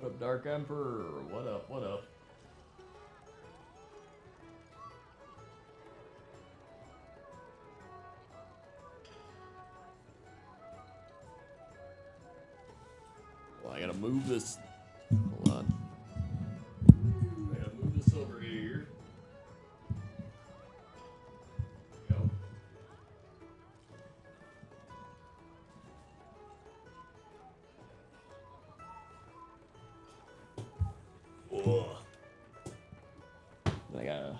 up, Dark Emperor? What up? What up? Well, I gotta move this. Hold on. I gotta move this over here. There we go. Whoa. I gotta.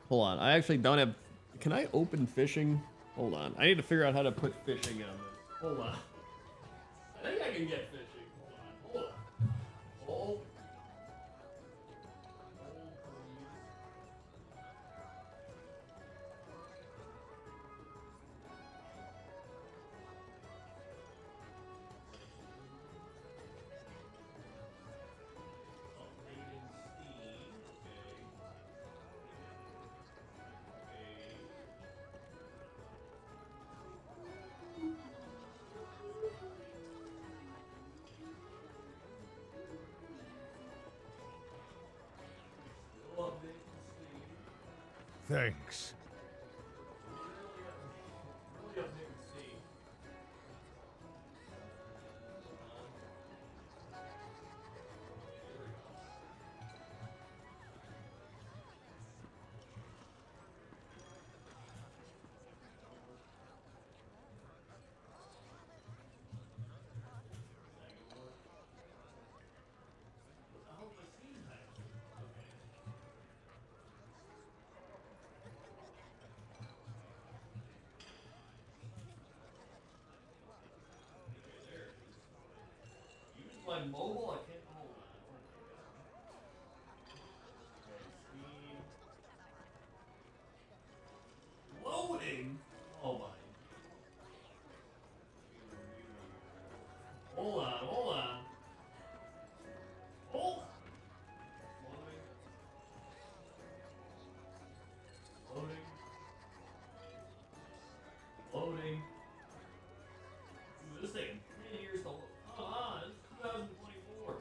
Hold on. I actually don't have. Can I open fishing? Hold on. I need to figure out how to put fishing on this. Hold on. I think I can get fishing. Hold on. Hold on. Thanks. My mobile, I can't hold on. Okay, speed. Loading? Oh my. Hold on, hold on. Hold. Loading. Loading. Loading. Dude, this thing 3 years to load. Come on, it's 2024.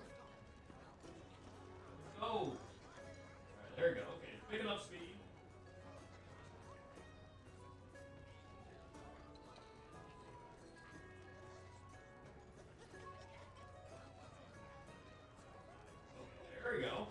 Let's go. Alright, there we go. Okay, it's picking up speed. Okay, there we go. Alright.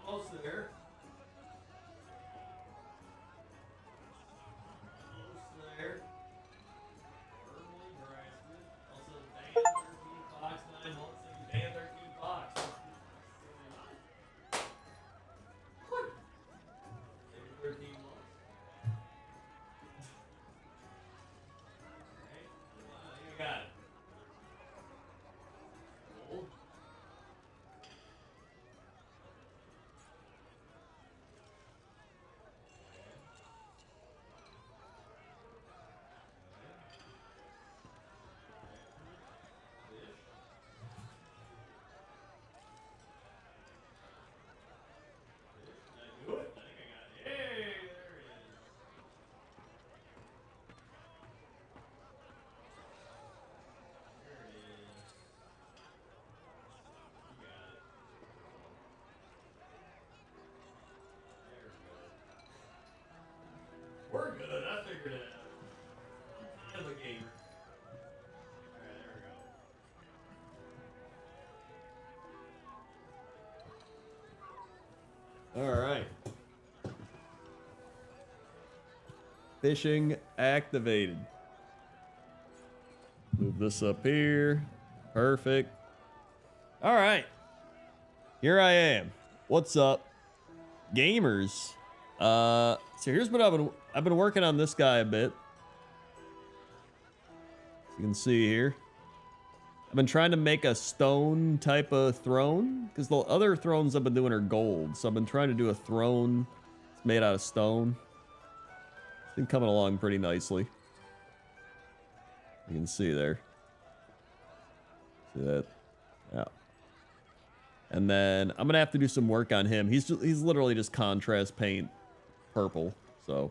Almost there. Almost there. Firmly grasped it. Also, Dan 13 Fox 9 months and Dan 13 Fox. What? Maybe 13 months. Alright. You got it. Hold. We're good. I figured it out. I'm kind of a gamer. Alright, there we go. Alright. Fishing activated. Move this up here. Perfect. Alright. Here I am. What's up, gamers? So here's what I've been working on this guy a bit. You can see here. I've been trying to make a stone type of throne because the other thrones I've been doing are gold. So I've been trying to do a throne that's made out of stone. It's been coming along pretty nicely. You can see there. See that? Yeah. And then I'm gonna have to do some work on him. He's literally just contrast paint purple. So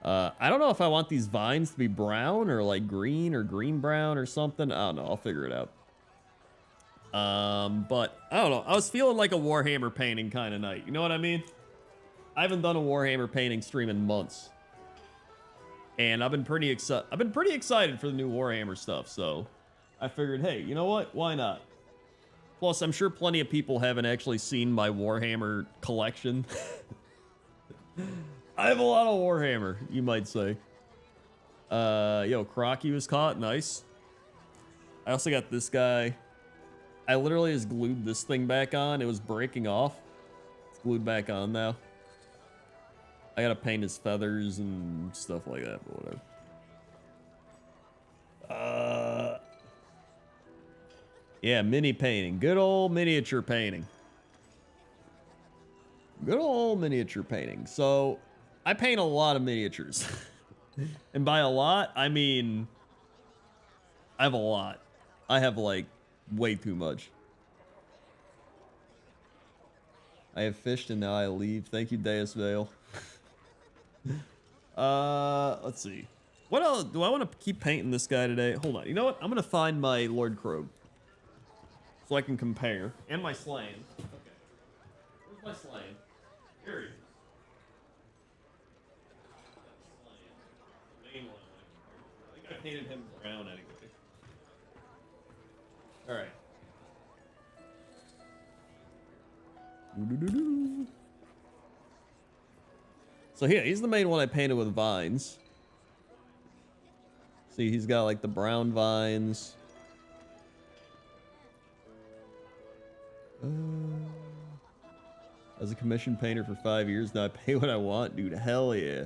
I don't know if I want these vines to be brown or like green or green brown or something. I don't know. I'll figure it out. But I don't know. I was feeling like a Warhammer painting kind of night. You know what I mean? I haven't done a Warhammer painting stream in months, and I've been pretty excited for the new Warhammer stuff. So I figured, hey, you know what? Why not? Plus, I'm sure plenty of people haven't actually seen my Warhammer collection. I have a lot of Warhammer, you might say. Yo, Crocky was caught. Nice. I also got this guy. I literally just glued this thing back on. It was breaking off. It's glued back on now. I gotta paint his feathers and stuff like that, but whatever. Yeah, mini painting. Good old miniature painting. Good old miniature painting. So, I paint a lot of miniatures. And by a lot, I mean, I have a lot. I have, like, way too much. I have fished and now I leave. Thank you, Deus Vale. Let's see. What else? Do I want to keep painting this guy today? Hold on. You know what? I'm going to find my Lord Krog. So I can compare. And my Slain. Okay. Where's my Slain? Here he is. The main one. I think I painted him brown anyway. Alright. So here, he's the main one I painted with vines. See, he's got like the brown vines. As a commission painter for 5 years now, I pay what I want, dude. Hell yeah.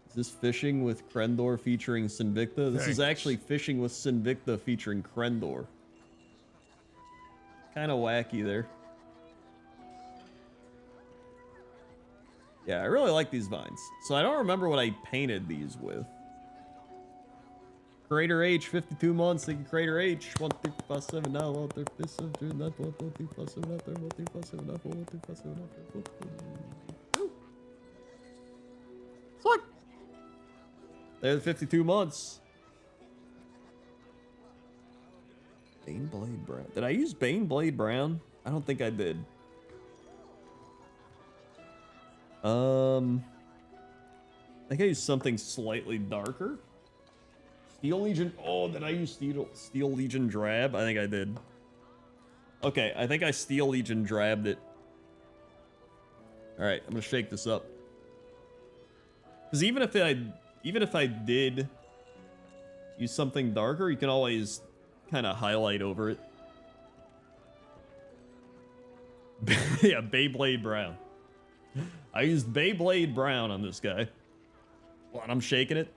Is this fishing with Crendor featuring Sinvicta? This is actually fishing with Sinvicta featuring Crendor. Kind of wacky there. Yeah, I really like these vines. So I don't remember what I painted these with. Crater H, 52 months. Thank you, Crater H. 1 3 5 7 now. 1 3 5 7 2 9 4 1 3 5 7 out there. 1 3 5 7 out 4 1 3 5 7 out there. Fuck. There's 52 months. Baneblade Brown. Did I use Baneblade Brown? I don't think I did. I think I used something slightly darker. Steel Legion. Oh, did I use Steel Legion Drab? I think I did. Okay, I think I Steel Legion Drabbed it. All right, I'm gonna shake this up. Because even if I did use something darker, you can always kind of highlight over it. Yeah, Beyblade Brown. I used Beyblade Brown on this guy. Well, and I'm shaking it.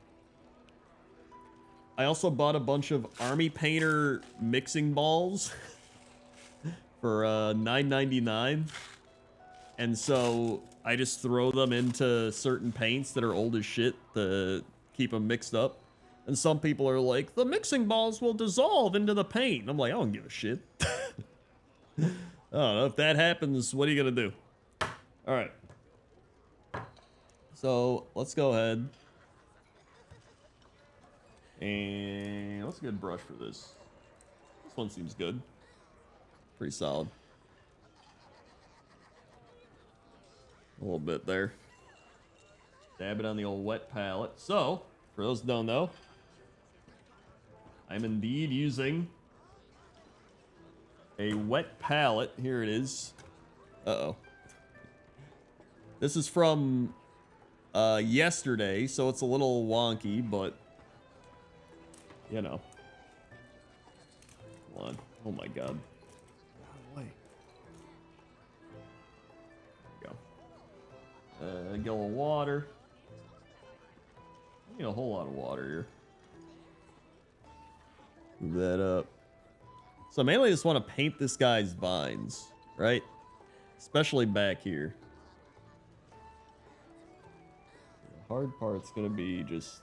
I also bought a bunch of Army Painter mixing balls for $9.99. And so I just throw them into certain paints that are old as shit to keep them mixed up. And some people are like, the mixing balls will dissolve into the paint. I'm like, I don't give a shit. I don't know. If that happens, what are you going to do? All right. So let's go ahead. And let's get a brush for this. This one seems good. Pretty solid. A little bit there. Dab it on the old wet palette. So, for those who don't know, I'm indeed using a wet palette. Here it is. Uh-oh. This is from yesterday, so it's a little wonky, but you know. Come on. Oh my god. Way. There we go. Get a little water. I need a whole lot of water here. Move that up. So I mainly just want to paint this guy's vines, right? Especially back here. The hard part's gonna be just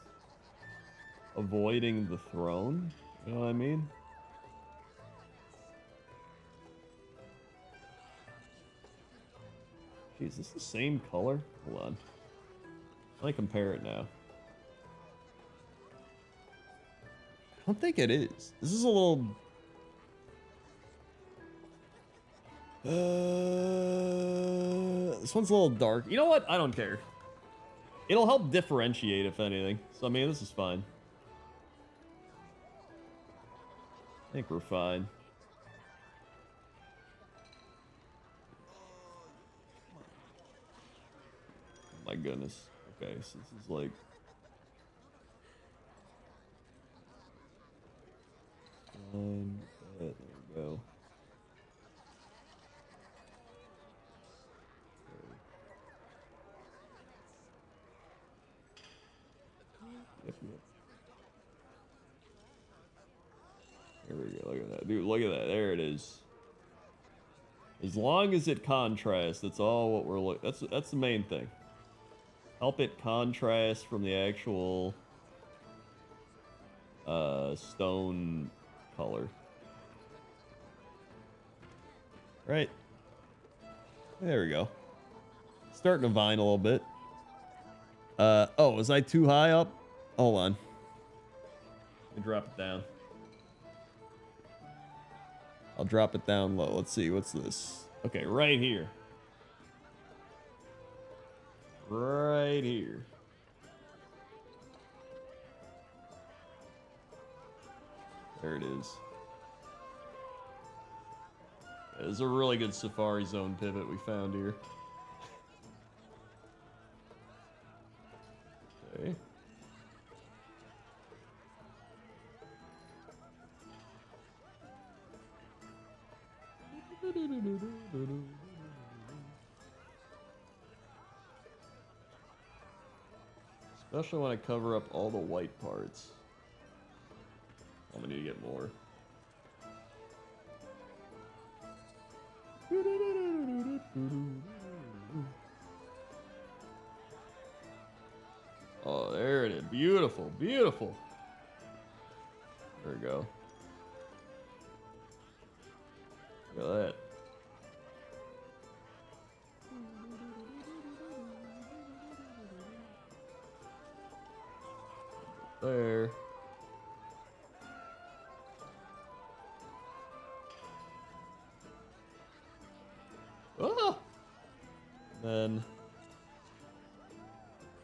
avoiding the throne. You know what I mean? Jeez, is this the same color? Hold on. Let me compare it now. I don't think it is. This is a little... this one's a little dark. You know what? I don't care. It'll help differentiate, if anything. So, I mean, this is fine. I think we're fine. Oh my goodness. Okay, so this is like... fine. There we go. Yep. There we go. Look at that. Dude, look at that. There it is. As long as it contrasts, that's all what we're looking. That's the main thing. Help it contrast from the actual stone color. Right. There we go. Starting to vine a little bit. Oh, was I too high up? Hold on. Let me drop it down. I'll drop it down low. Let's see. What's this? Okay, right here. Right here. There it is. This is a really good Safari Zone pivot we found here. Okay. Especially when I cover up all the white parts. I'm gonna need to get more. Oh, there it is. Beautiful, beautiful. There we go. Look at that. There. Oh! Then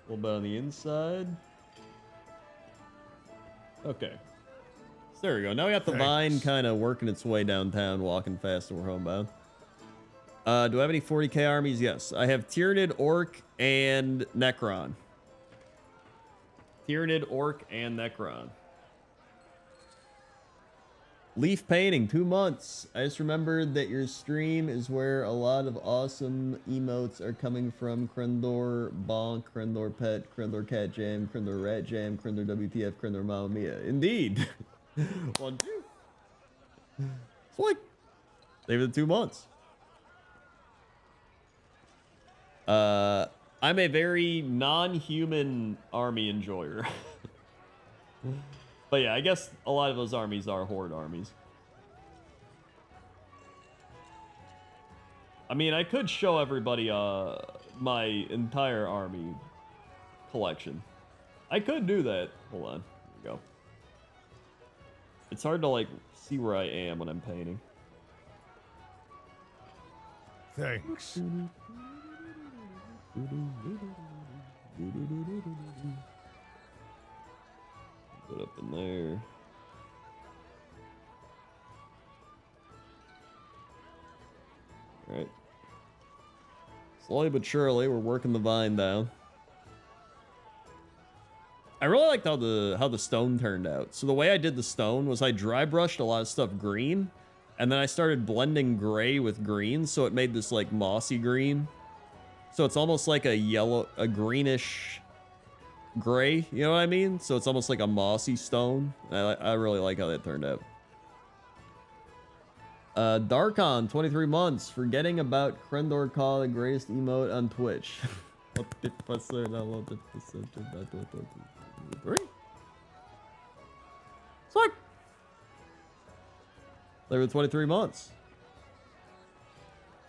a little bit on the inside. Okay. So there we go. Now we got the vine kind of working its way downtown, walking fast, and we're homebound. Do I have any 40k armies? Yes. I have Tyrannid, Orc, and Necron. Tyrannid, Orc, and Necron. Leaf painting, 2 months. I just remembered that your stream is where a lot of awesome emotes are coming from. Crendor, Bonk, Crendor Pet, Crendor Cat Jam, Crendor Rat Jam, Crendor WTF, Crendor Mamma Mia. Indeed. 1, 2. It's like, save it 2 months. I'm a very non-human army enjoyer. But yeah, I guess a lot of those armies are horde armies. I mean, I could show everybody my entire army collection. I could do that. Hold on. Here we go. It's hard to like see where I am when I'm painting. Thanks. Put up in there. All right. Slowly but surely, we're working the vine down. I really liked how the stone turned out. So the way I did the stone was I dry brushed a lot of stuff green, And then I started blending gray with green, so it made this like mossy green. So it's almost like a greenish gray, you know what I mean? So it's almost like a mossy stone. I really like how that turned out. Darkon, 23 months, forgetting about Crendor call the greatest emote on Twitch. What the percent? I love the percent about 3. Sorry. They were 23 months.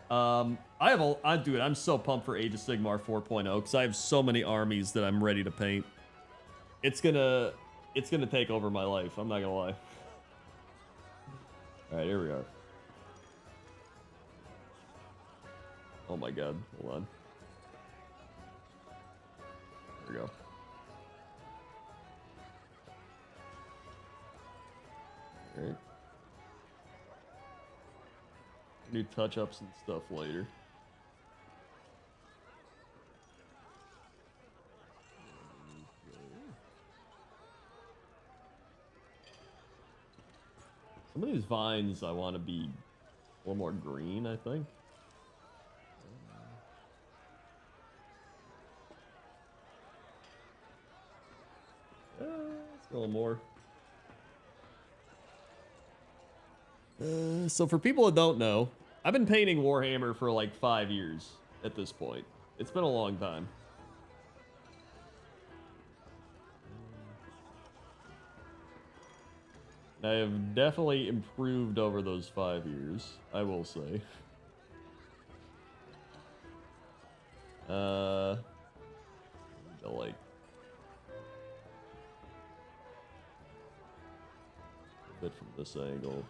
Dude, I'm so pumped for Age of Sigmar 4.0 because I have so many armies that I'm ready to paint. It's gonna take over my life. I'm not gonna lie. All right, here we are. Oh my god, hold on. There we go. All right. Do touch-ups and stuff later. Some of these vines I want to be a little more green, I think. Let's go a little more. So for people that don't know, I've been painting Warhammer for like 5 years at this point. It's been a long time. I have definitely improved over those 5 years, I will say. Like a bit from this angle.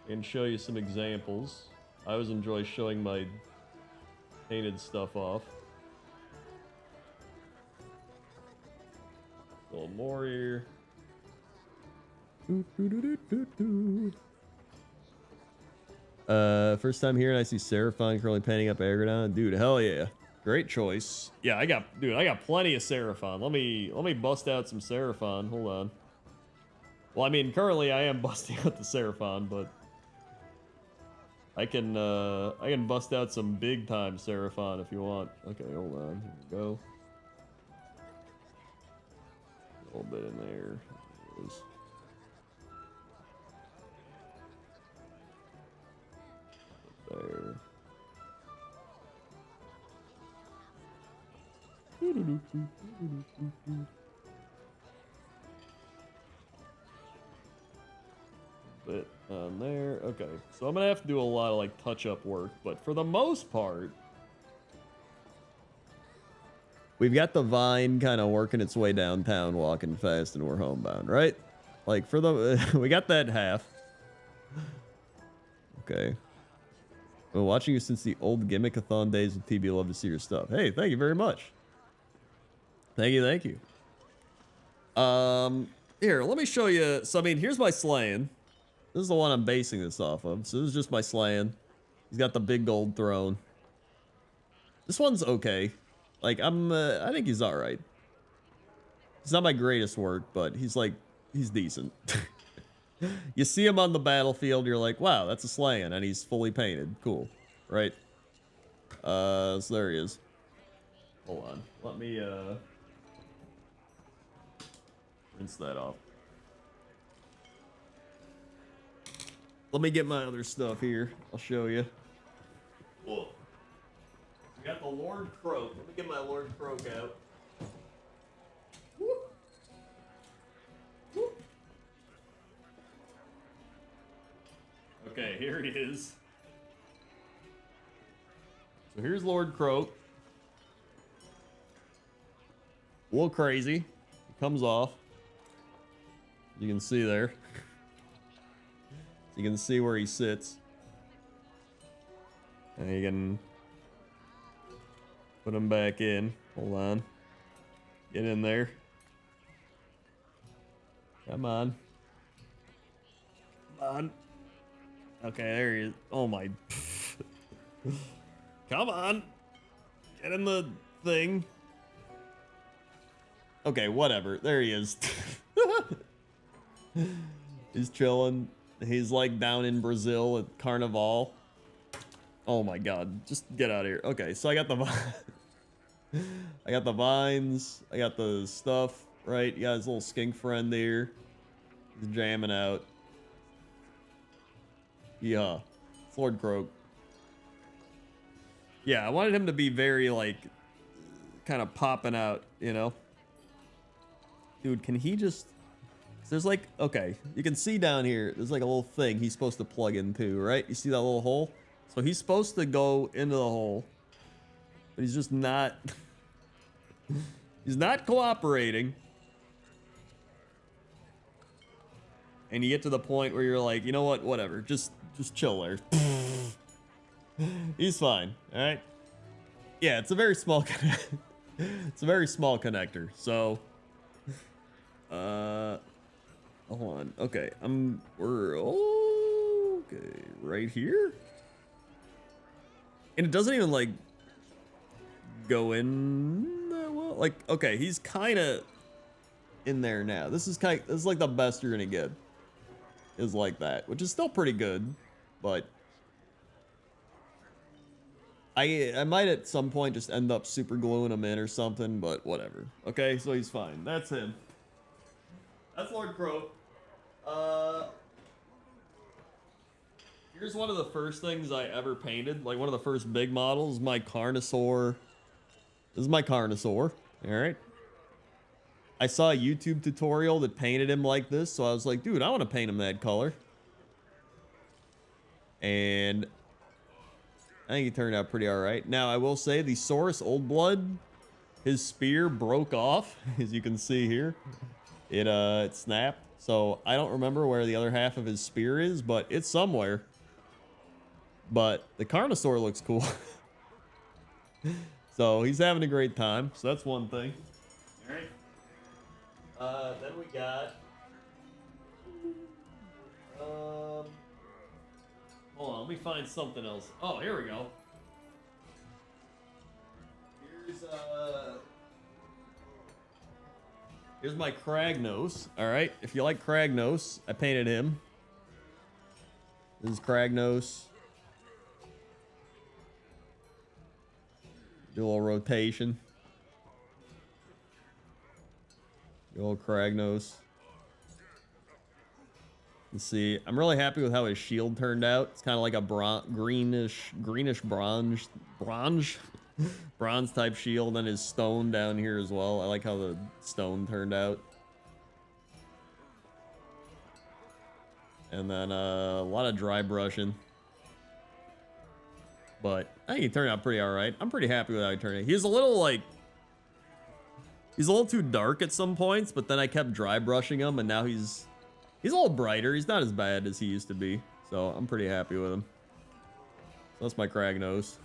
And show you some examples. I always enjoy showing my painted stuff off. A little more here. First time here and I see Seraphon currently painting up Agrodon. Dude, hell yeah. Great choice. Yeah, I got plenty of Seraphon. Let me bust out some Seraphon. Hold on. Well, I mean, currently I am busting out the Seraphon, but I can bust out some big time Seraphon if you want. Okay, hold on. Here we go. A little bit in there. There it is. There. Bit on there. Okay, so I'm gonna have to do a lot of like touch-up work, but for the most part, we've got the vine kind of working its way downtown, walking fast, and we're homebound, right? Like for the we got that half. Okay. Well, watching you since the old Gimmick-a-thon days with TB. Love to see your stuff. Hey, thank you very much. Thank you, thank you. Here, let me show you. So, I mean, here's my slaying. This is the one I'm basing this off of. So this is just my slaying. He's got the big gold throne. This one's okay. Like, I think he's all right. He's not my greatest work, but he's decent. You see him on the battlefield, you're like, wow, that's a slaying, and he's fully painted. Cool, right? So there he is. Hold on, let me rinse that off. Let me get my other stuff here. I'll show you. Whoa. We got the Lord Croak. Let me get my Lord Croak out. Woo. Woo. Okay, here he is. So here's Lord Croak. A little crazy. He comes off. You can see there. You can see where he sits. And you can put him back in. Hold on. Get in there. Come on. Come on. Okay, there he is. Oh my. Come on. Get in the thing. Okay, whatever. There he is. He's chilling. He's like down in Brazil at Carnival. Oh my god, just get out of here. Okay, so I got the I got the vines, I got the stuff, right? You got his little skink friend there. He's jamming out. Yeah. It's Lord Croak. Yeah, I wanted him to be very like kind of popping out, you know? Dude, can he just... There's like, okay, you can see down here, there's like a little thing he's supposed to plug into, right? You see that little hole? So he's supposed to go into the hole, but he's just not, he's not cooperating. And you get to the point where you're like, you know what, whatever, just chill there. He's fine, all right? Yeah, it's a very small, it's a very small connector, so, hold on. Okay, we're okay right here, and it doesn't even like go in that well. Like, okay, he's kind of in there now. This is like the best you're gonna get, is like that, which is still pretty good, but I might at some point just end up super gluing him in or something, but whatever. Okay, so he's fine. That's him. That's Lord Croak. Here's one of the first things I ever painted, like one of the first big models, my Carnosaur. This is my Carnosaur, all right? I saw a YouTube tutorial that painted him like this, so I was like, dude, I want to paint him that color. And I think he turned out pretty all right. Now, I will say the Saurus Old Blood, his spear broke off, as you can see here. It snapped. So I don't remember where the other half of his spear is, but it's somewhere. But the Carnosaur looks cool. So he's having a great time. So that's one thing. All right. Then we got... hold on, let me find something else. Oh, here we go. Here's my Cragnos. All right, if you like Cragnos, I painted him. This is Cragnos. Do a little rotation. Good old Cragnos. Let's see. I'm really happy with how his shield turned out. It's kind of like a greenish bronze type shield, and his stone down here as well. I like how the stone turned out. And then a lot of dry brushing. But I think he turned out pretty all right. I'm pretty happy with how he turned out. He's a little like... He's a little too dark at some points, but then I kept dry brushing him, and now he's a little brighter. He's not as bad as he used to be. So I'm pretty happy with him. So that's my Cragnos.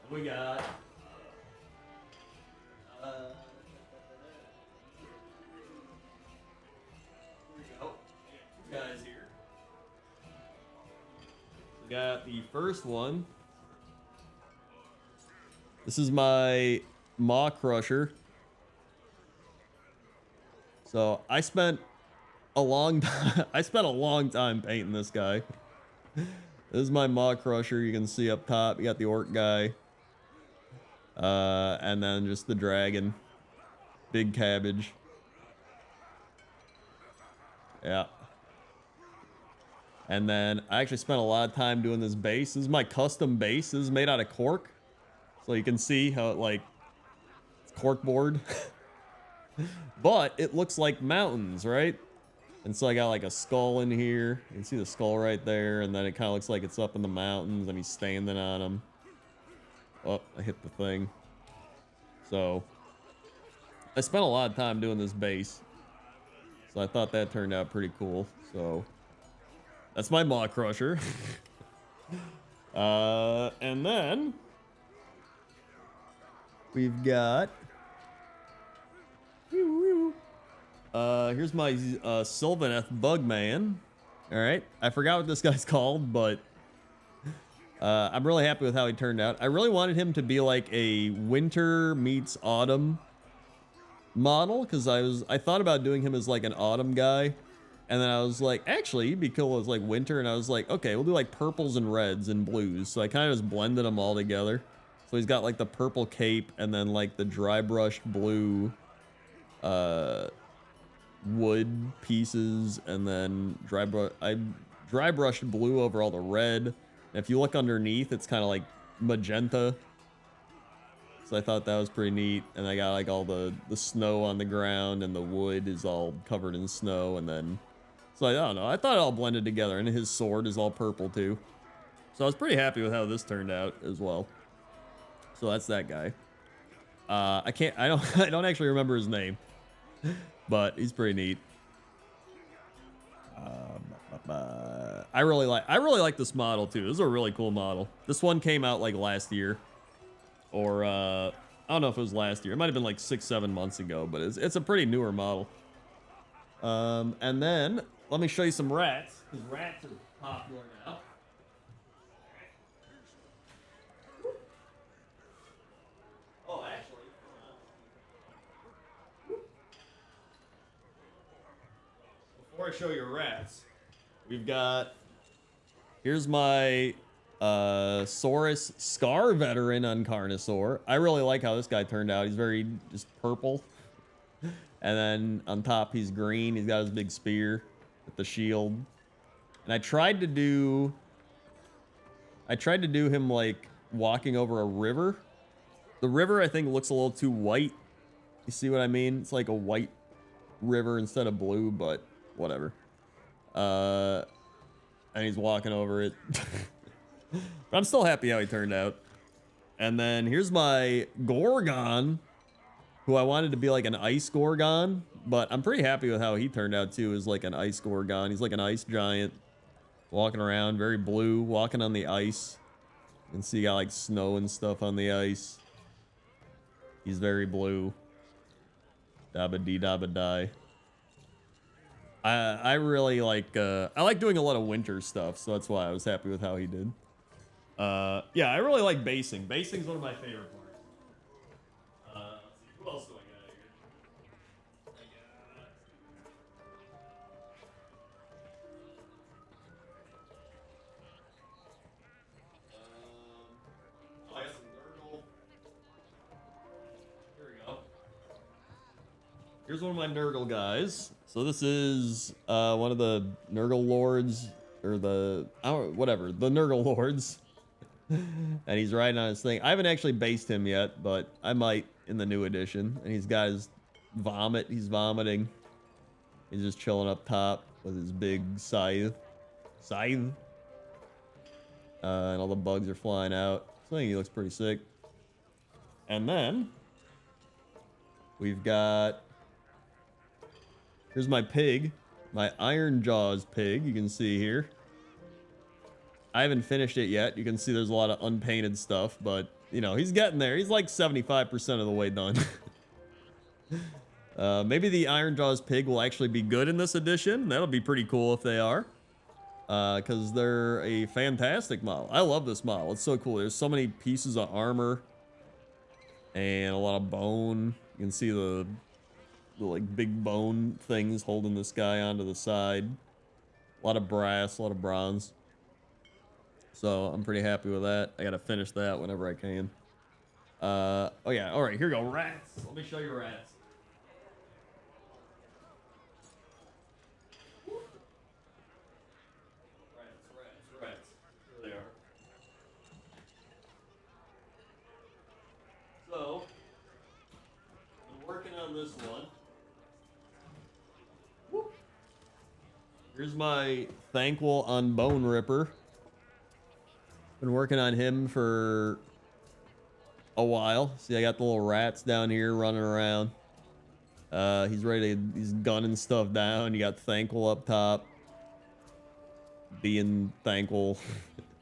We got... here we go. Two guys here. We got the first one. This is my Maw Crusher. So I spent a long time painting this guy. This is my Maw Crusher. You can see up top, you got the orc guy. And then just the dragon. Big cabbage. Yeah. And then I actually spent a lot of time doing this base. This is my custom base. This is made out of cork. So you can see how it like, it's cork board. But it looks like mountains, right? And so I got like a skull in here. You can see the skull right there. And then it kind of looks like it's up in the mountains and he's standing on them. Oh, I hit the thing. So I spent a lot of time doing this base. So I thought that turned out pretty cool. So that's my Maw Crusher. And then we've got... here's my Sylvaneth Bugman. All right. I forgot what this guy's called, but I'm really happy with how he turned out. I really wanted him to be like a winter meets autumn model because I thought about doing him as like an autumn guy, and then I was like, actually, he'd be cool as like winter, and I was like, okay, we'll do like purples and reds and blues. So I kind of just blended them all together. So he's got like the purple cape and then like the dry brushed blue wood pieces, and then I dry brushed blue over all the red. And if you look underneath, it's kind of like magenta. So I thought that was pretty neat. And I got like all the snow on the ground, and the wood is all covered in snow. And then, so I don't know, I thought it all blended together, and his sword is all purple too. So I was pretty happy with how this turned out as well. So that's that guy. I don't actually remember his name, but he's pretty neat. I really like this model too. This is a really cool model. This one came out like last year, or I don't know if it was last year. It might have been like 6-7 months ago, but it's a pretty newer model. And then let me show you some rats, because rats are popular now. Oh, actually, before I show you rats, we've got, here's my Saurus Scar Veteran on Carnosaur. I really like how this guy turned out. He's very just purple. And then on top, he's green. He's got his big spear with the shield. And I tried to do him like walking over a river. The river, I think, looks a little too white. You see what I mean? It's like a white river instead of blue, but whatever. And he's walking over it. But I'm still happy how he turned out. And then here's my Gorgon, who I wanted to be like an ice Gorgon, but I'm pretty happy with how he turned out too, as like an ice Gorgon. He's like an ice giant, walking around, very blue, walking on the ice. You can see he got like snow and stuff on the ice. He's very blue. Dabba dee dabba die. I really like, I like doing a lot of winter stuff, so that's why I was happy with how he did. Yeah, I really like basing. Basing's one of my favorite parts. Let's see, who else do I got here? I got some Nurgle. Here we go. Here's one of my Nurgle guys. So this is one of the Nurgle Lords, or the Nurgle Lords. And he's riding on his thing. I haven't actually based him yet, but I might in the new edition. And he's got his vomit. He's vomiting. He's just chilling up top with his big scythe. And all the bugs are flying out. So I think he looks pretty sick. And then we've got, here's my pig, my Iron Jaws pig. You can see here. I haven't finished it yet. You can see there's a lot of unpainted stuff, but you know, he's getting there. He's like 75% of the way done. Maybe the Iron Jaws pig will actually be good in this edition. That'll be pretty cool if they are, because they're a fantastic model. I love this model. It's so cool. There's so many pieces of armor and a lot of bone. You can see the like big bone things holding this guy onto the side. A lot of brass, a lot of bronze. So I'm pretty happy with that. I gotta finish that whenever I can. Oh yeah, all right, here we go, rats. Let me show you rats. Rats. Here they are. So, I'm working on this one. Here's my Thanquol on Bone Ripper. Been working on him for a while. See, I got the little rats down here running around. He's gunning stuff down. You got Thanquol up top. Being Thanquol.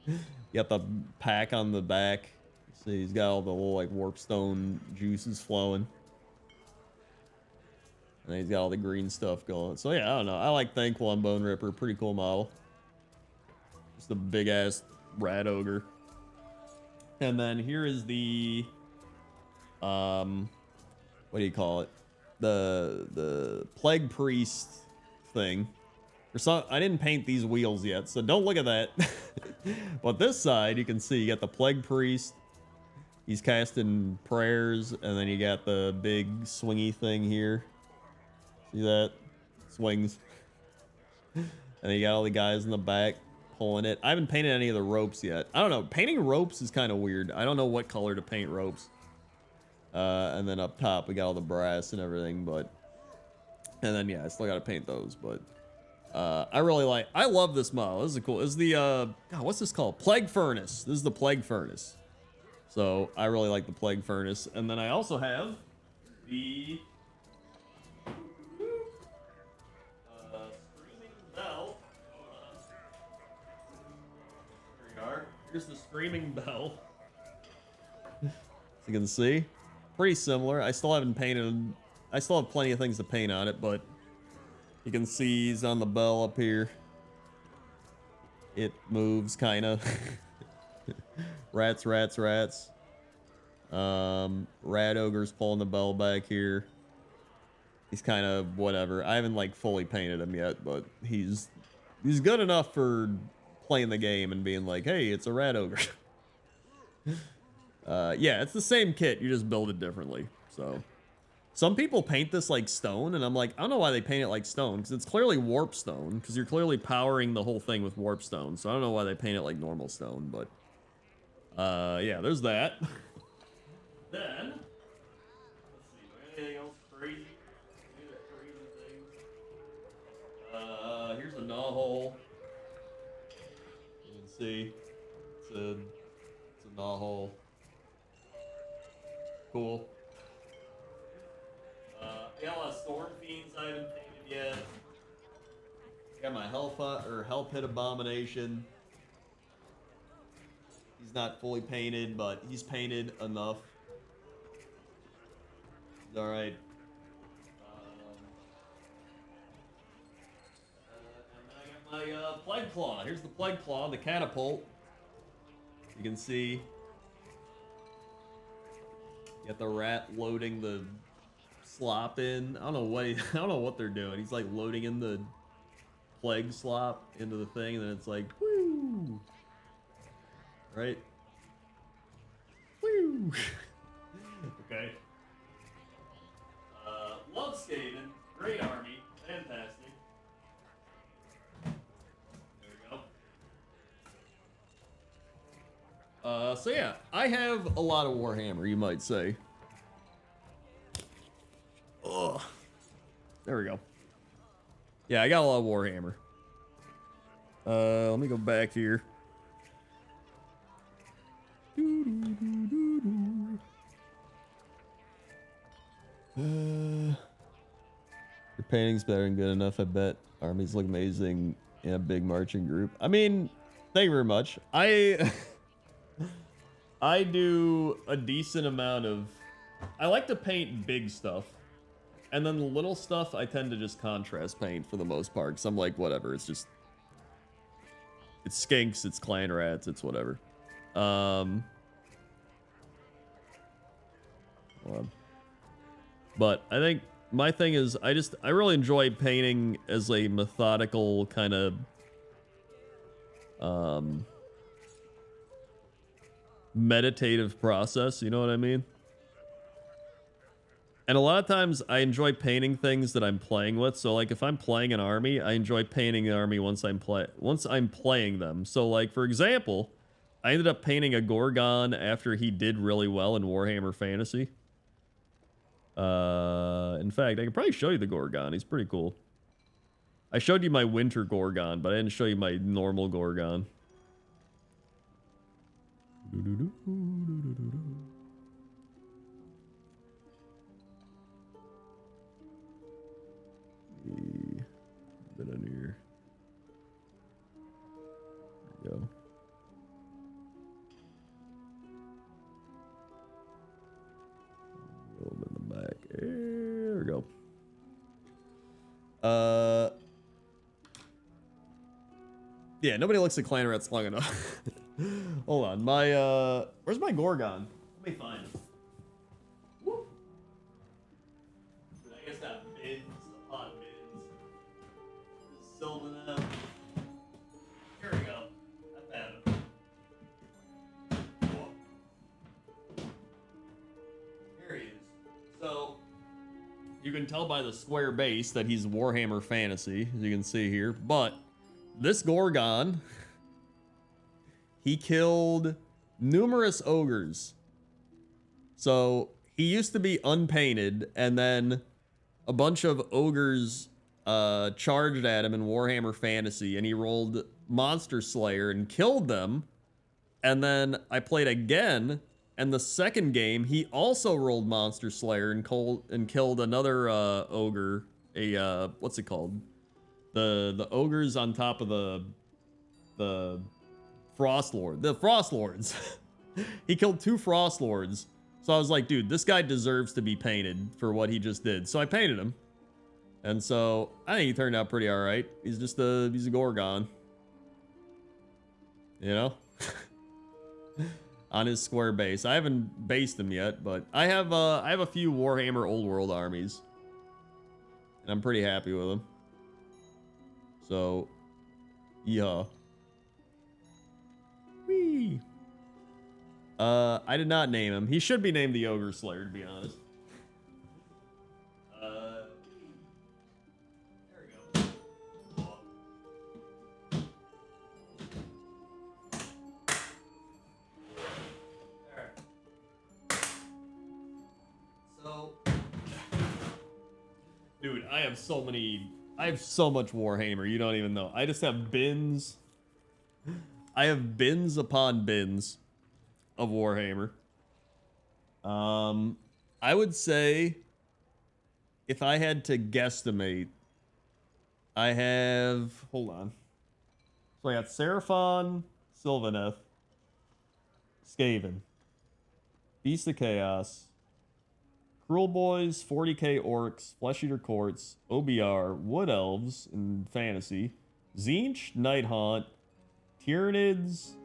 You got the pack on the back. See, he's got all the little like warpstone juices flowing. And then he's got all the green stuff going. So yeah, I don't know. I like Thanquol on Bone Ripper. Pretty cool model. Just a big ass rat ogre. And then here is the what do you call it? the plague priest thing. I didn't paint these wheels yet, so don't look at that. But this side, you can see you got the plague priest. He's casting prayers, and then you got the big swingy thing here. See that? Swings. And then you got all the guys in the back pulling it. I haven't painted any of the ropes yet. I don't know. Painting ropes is kind of weird. I don't know what color to paint ropes. And then up top, we got all the brass and everything, but... And then, yeah, I still got to paint those, but... I love this model. This is cool. This is the, God, what's this called? Plague Furnace. This is the Plague Furnace. So, I really like the Plague Furnace. And then I also have the... Screaming Bell. There you are. Here's the Screaming Bell. As you can see. Pretty similar. I still haven't painted... I still have plenty of things to paint on it, but... You can see he's on the bell up here. It moves, kind of. Rats, rats, rats. Rat Ogre's pulling the bell back here. He's kind of whatever. I haven't like fully painted him yet, but he's good enough for playing the game and being like, hey, it's a Rat Ogre. Yeah, it's the same kit. You just build it differently. So... Some people paint this like stone, and I'm like, I don't know why they paint it like stone, because it's clearly warp stone, because you're clearly powering the whole thing with warp stone, so I don't know why they paint it like normal stone, but... yeah, there's that. Then... Let's see, anything else crazy? Any other crazy things? Here's a gnaw hole. You can see, it's a gnaw hole. Cool. Got a lot of Storm Fiends I haven't painted yet. Got my Hell Pit Abomination. He's not fully painted, but he's painted enough. He's alright. And then I got my Plague Claw. Here's the Plague Claw, the catapult. You can see. You got the rat loading the slop in. I don't know what they're doing. He's like loading in the plague slop into the thing, and then it's like, woo! Right? Woo! Okay. Love Skaven. Great army. Fantastic. There we go. So yeah, I have a lot of Warhammer, you might say. Ugh. There we go. Yeah, I got a lot of Warhammer. Let me go back here. Your painting's better than good enough, I bet. Armies look amazing in a big marching group. I mean, thank you very much. I do a decent amount of... I like to paint big stuff. And then the little stuff, I tend to just contrast paint for the most part. Because I'm like, whatever. It's just... It's skinks, it's clan rats, it's whatever. Hold on. But I think my thing is, I really enjoy painting as a methodical kind of... meditative process, you know what I mean? And a lot of times I enjoy painting things that I'm playing with. So like if I'm playing an army, I enjoy painting the army once I'm playing them. So like for example, I ended up painting a Gorgon after he did really well in Warhammer Fantasy. In fact, I can probably show you the Gorgon. He's pretty cool. I showed you my winter Gorgon, but I didn't show you my normal Gorgon. Bit in here. There we go. A little bit in the back. There we go. Yeah, nobody looks at clan rats long enough. Hold on, where's my Gorgon? Let me find it. Woo. I guess You can tell by the square base that he's Warhammer Fantasy, as you can see here. But this Gorgon, he killed numerous ogres. So he used to be unpainted, and then a bunch of ogres charged at him in Warhammer Fantasy, and he rolled Monster Slayer and killed them. And then I played again, and the second game he also rolled Monster Slayer and killed another ogre. What's it called? The ogres on top of the Frost Lord. The Frost Lords. He killed 2 Frost Lords. So I was like, dude, this guy deserves to be painted for what he just did. So I painted him. And so I think he turned out pretty alright. He's a Gorgon. You know? On his square base. I haven't based him yet, but I have a few Warhammer Old World armies. And I'm pretty happy with them. So, yeah. Whee! I did not name him. He should be named the Ogre Slayer, to be honest. There we go. Alright. So, dude, I have so much Warhammer, you don't even know. I just have bins. I have bins upon bins of Warhammer. I would say, if I had to guesstimate, I have, hold on. So I got Seraphon, Sylvaneth, Skaven, Beast of Chaos, Cruel Boys, 40k Orcs, Flesh Eater Courts, OBR, Wood Elves in Fantasy, Tzeentch, Nighthaunt, Tyranids,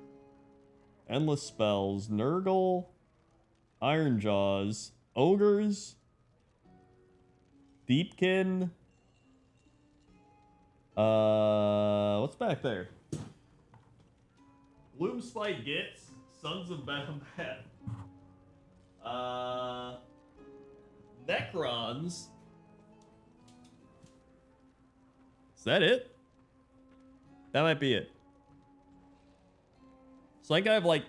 Endless Spells, Nurgle, Ironjaws, Ogres, Deepkin. What's back there? Gloomspite Gits, Sons of Baphomet. Necrons. Is that it? That might be it. So I think I have like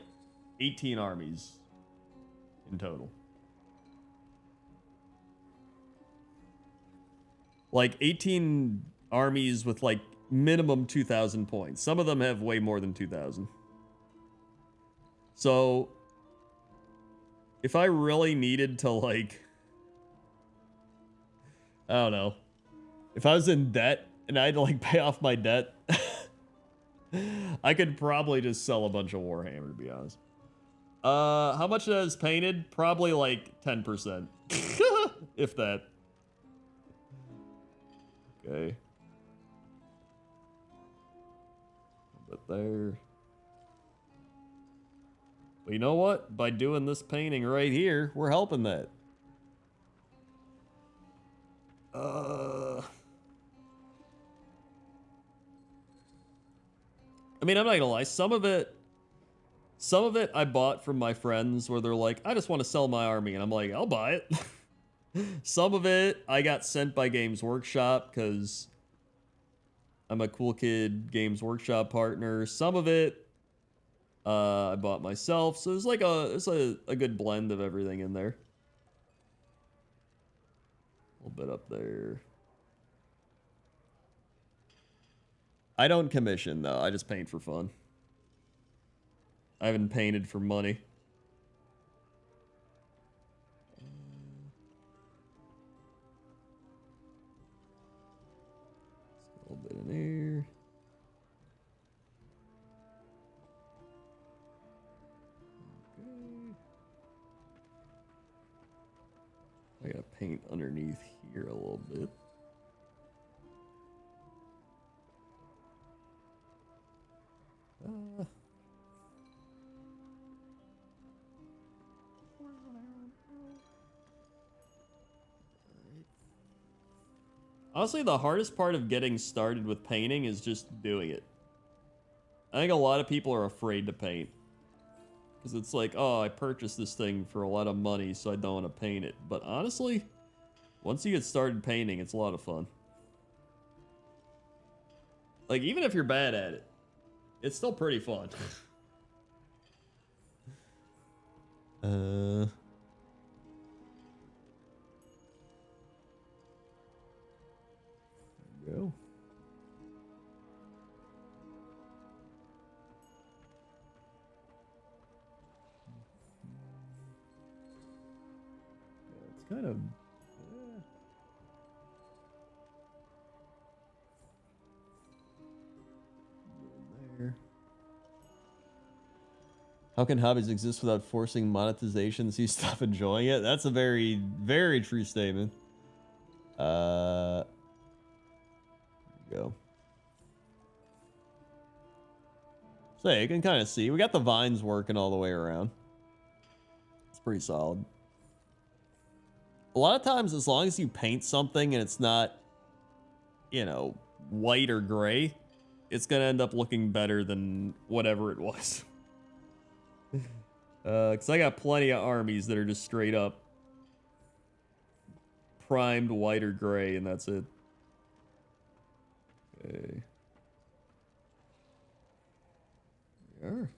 18 armies in total. Like 18 armies with like minimum 2,000 points. Some of them have way more than 2,000. So if I really needed to like, I don't know. If I was in debt and I had to like pay off my debt, I could probably just sell a bunch of Warhammer, to be honest. How much of that is painted? Probably like 10%. If that. Okay. But there. But you know what? By doing this painting right here, we're helping that. I mean, I'm not gonna lie. Some of it I bought from my friends where they're like, I just want to sell my army. And I'm like, I'll buy it. Some of it I got sent by Games Workshop because I'm a Cool Kid Games Workshop partner. Some of it I bought myself. So there's like a good blend of everything in there. A little bit up there. I don't commission though. I just paint for fun. I haven't painted for money. A little bit in here. Okay. I gotta paint underneath here a little bit. Honestly, the hardest part of getting started with painting is just doing it. I think a lot of people are afraid to paint. Because it's like, oh, I purchased this thing for a lot of money, so I don't want to paint it. But honestly, Once you get started painting, it's a lot of fun. Like, even if you're bad at it, it's still pretty fun. There we go. Yeah, it's kind of... There. How can hobbies exist without forcing monetization so you stop enjoying it? That's a very, very true statement. There we go. So yeah, you can kind of see. We got the vines working all the way around. It's pretty solid. A lot of times, as long as you paint something and it's not, you know, white or gray, it's going to end up looking better than whatever it was. Because I got plenty of armies that are just straight up primed white or gray, and that's it. Okay. There.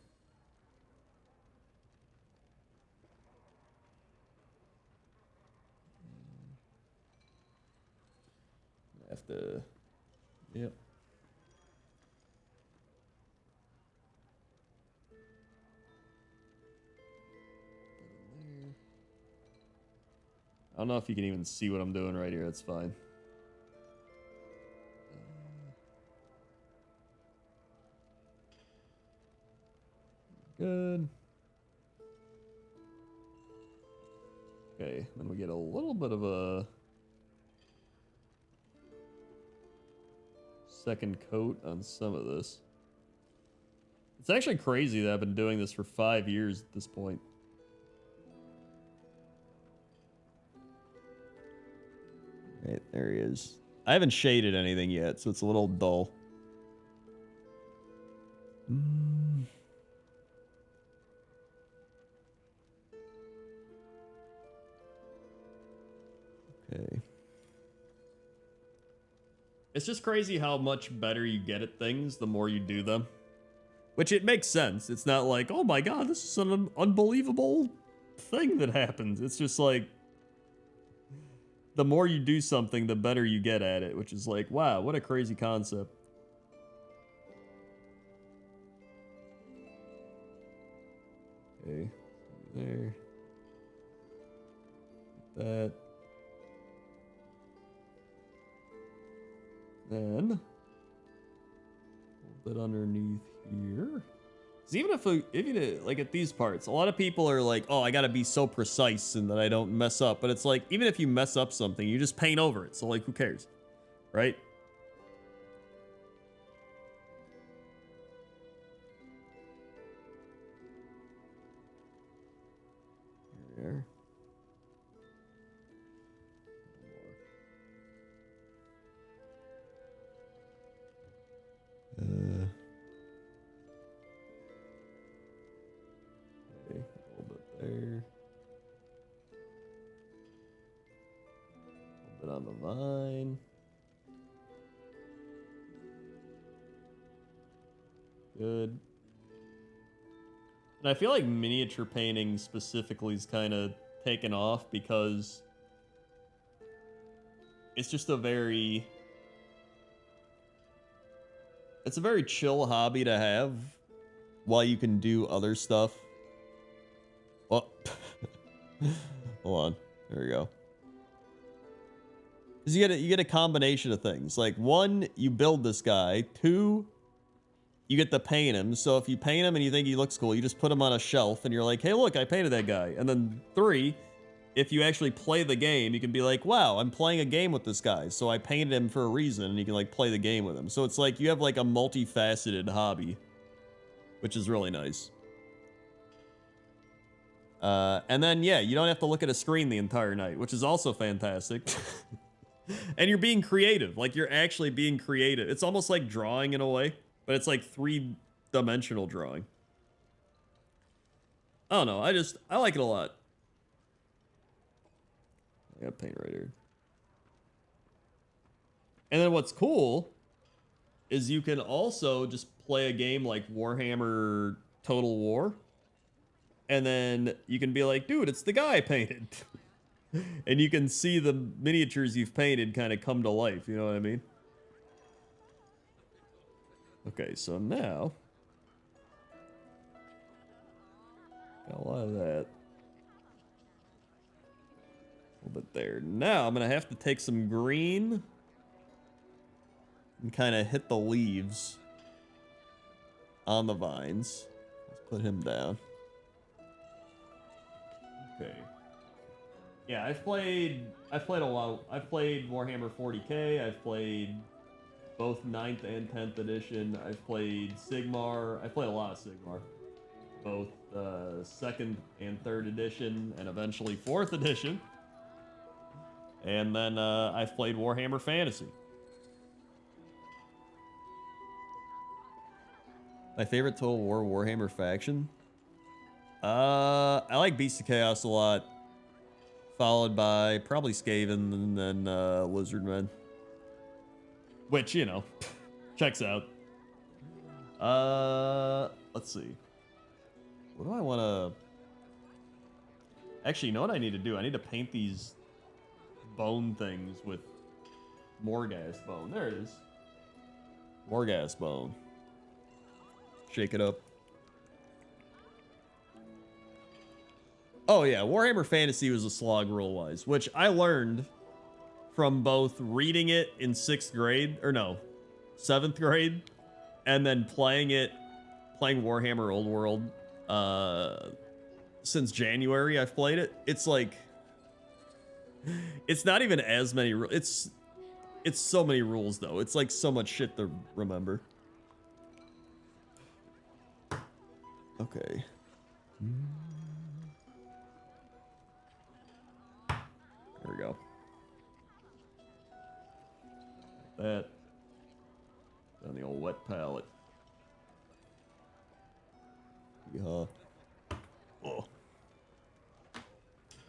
I have to... Yep. I don't know if you can even see what I'm doing right here. That's fine. Good. Okay, then we get a little bit of a second coat on some of this. It's actually crazy that I've been doing this for 5 years at this point. Right, there he is. I haven't shaded anything yet, so it's a little dull. Okay. It's just crazy how much better you get at things the more you do them. Which it makes sense. It's not like, oh my god, this is an unbelievable thing that happens. It's just like, the more you do something, the better you get at it, which is like, wow, what a crazy concept. Okay, there. That. Then, a little bit underneath here. Because even like at these parts, a lot of people are like, oh, I gotta be so precise and that I don't mess up. But it's like, even if you mess up something, you just paint over it. So like, who cares? Right? There. Okay, a little bit there. A little bit on the vine. Good. And I feel like miniature painting specifically is kind of taken off because it's just a very... It's a very chill hobby to have while you can do other stuff. Oh. Hold on. There we go. Because you get a combination of things. Like, one, you build this guy. Two, you get to paint him. So if you paint him and you think he looks cool, you just put him on a shelf and you're like, hey, look, I painted that guy. And then three, if you actually play the game, you can be like, wow, I'm playing a game with this guy, so I painted him for a reason, and you can like play the game with him. So it's like you have like a multifaceted hobby, which is really nice. And then, yeah, you don't have to look at a screen the entire night, which is also fantastic. And you're being creative. Like, you're actually being creative. It's almost like drawing in a way, but it's like 3-dimensional drawing. I don't know. I like it a lot. I got paint right here. And then what's cool is you can also just play a game like Warhammer Total War. And then you can be like, dude, it's the guy I painted. And you can see the miniatures you've painted kind of come to life. You know what I mean? Okay, so now... got a lot of that. A little bit there. Now I'm going to have to take some green and kind of hit the leaves on the vines. Let's put him down. Okay. Yeah, I've played a lot. I've played Warhammer 40k. I've played both 9th and 10th edition. I've played Sigmar. I played a lot of Sigmar. Both 2nd and 3rd edition, and eventually 4th edition. And then I've played Warhammer Fantasy. My favorite Total War Warhammer faction? I like Beast of Chaos a lot. Followed by probably Skaven and then Lizardmen. Which, you know, checks out. Let's see. What do I want to... Actually, you know what I need to do? I need to paint these bone things with Morghast bone. There it is. Morghast bone. Shake it up. Oh yeah, Warhammer Fantasy was a slog rule-wise, which I learned from both reading it in 6th grade, or no, 7th grade, and then playing Warhammer Old World since January. I've played it. It's like, it's not even as many rules. It's so many rules though. It's like so much shit to remember. Okay. There we go. That. On the old wet palette. Yeah. Oh.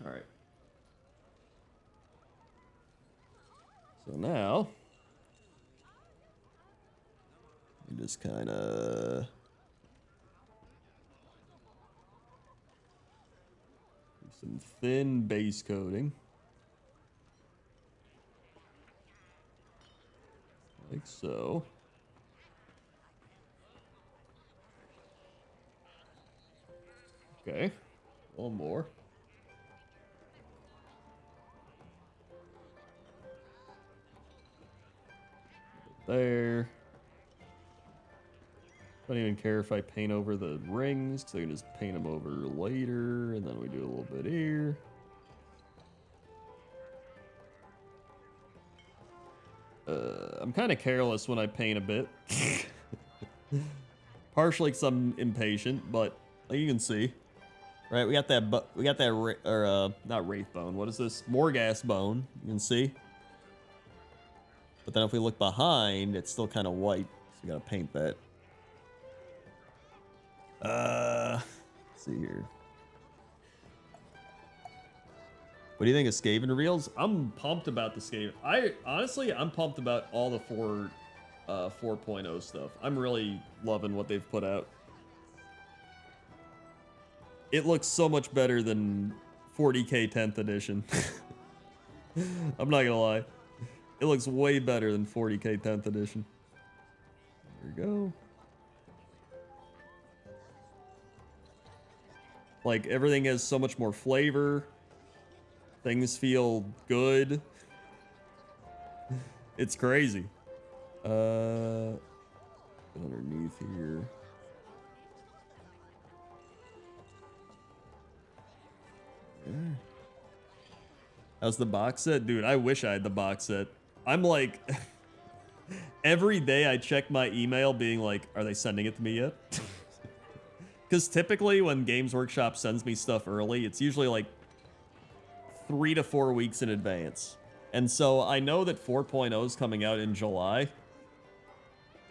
Alright. So now, you just kind of some thin base coating. Like so. Okay, one more. There. Don't even care if I paint over the rings, because I can just paint them over later, and then we do a little bit here. I'm kind of careless when I paint a bit. Partially because I'm impatient, but like you can see, right? We got that, not wraith bone. What is this? Morghast bone. You can see. But then if we look behind, it's still kind of white, so we gotta paint that. Let's see here. What do you think of Skaven reveals? I'm pumped about the Skaven. I'm pumped about all the 4.0 stuff. I'm really loving what they've put out. It looks so much better than 40k 10th edition. I'm not gonna lie. It looks way better than 40k 10th edition. There we go. Like, everything has so much more flavor. Things feel good. It's crazy. Underneath here. Yeah. How's the box set? Dude, I wish I had the box set. I'm like, every day I check my email being like, are they sending it to me yet? Because typically when Games Workshop sends me stuff early, it's usually like 3 to 4 weeks in advance. And so I know that 4.0 is coming out in July.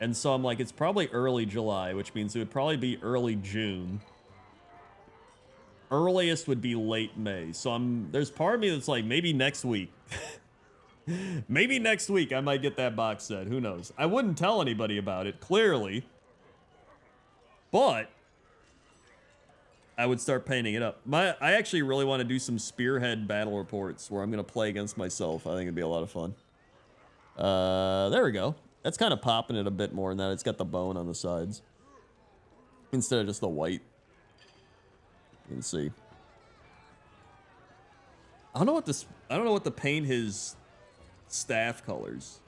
And so I'm like, it's probably early July, which means it would probably be early June. Earliest would be late May. So there's part of me that's like, maybe next week. Maybe next week I might get that box set. Who knows? I wouldn't tell anybody about it, clearly. But I would start painting it up. I actually really want to do some Spearhead battle reports where I'm going to play against myself. I think it'd be a lot of fun. There we go. That's kind of popping it a bit more in that it's got the bone on the sides instead of just the white. You can see. I don't know what to paint his staff colors.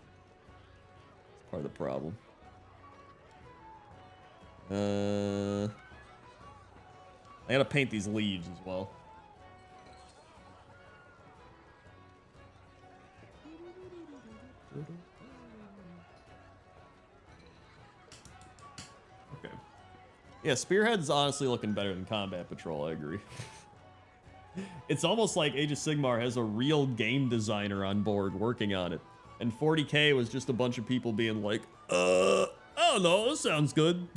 It's part of the problem. I gotta paint these leaves as well. Okay. Yeah, Spearhead's honestly looking better than Combat Patrol, I agree. It's almost like Age of Sigmar has a real game designer on board working on it. And 40K was just a bunch of people being like, I don't know, this sounds good.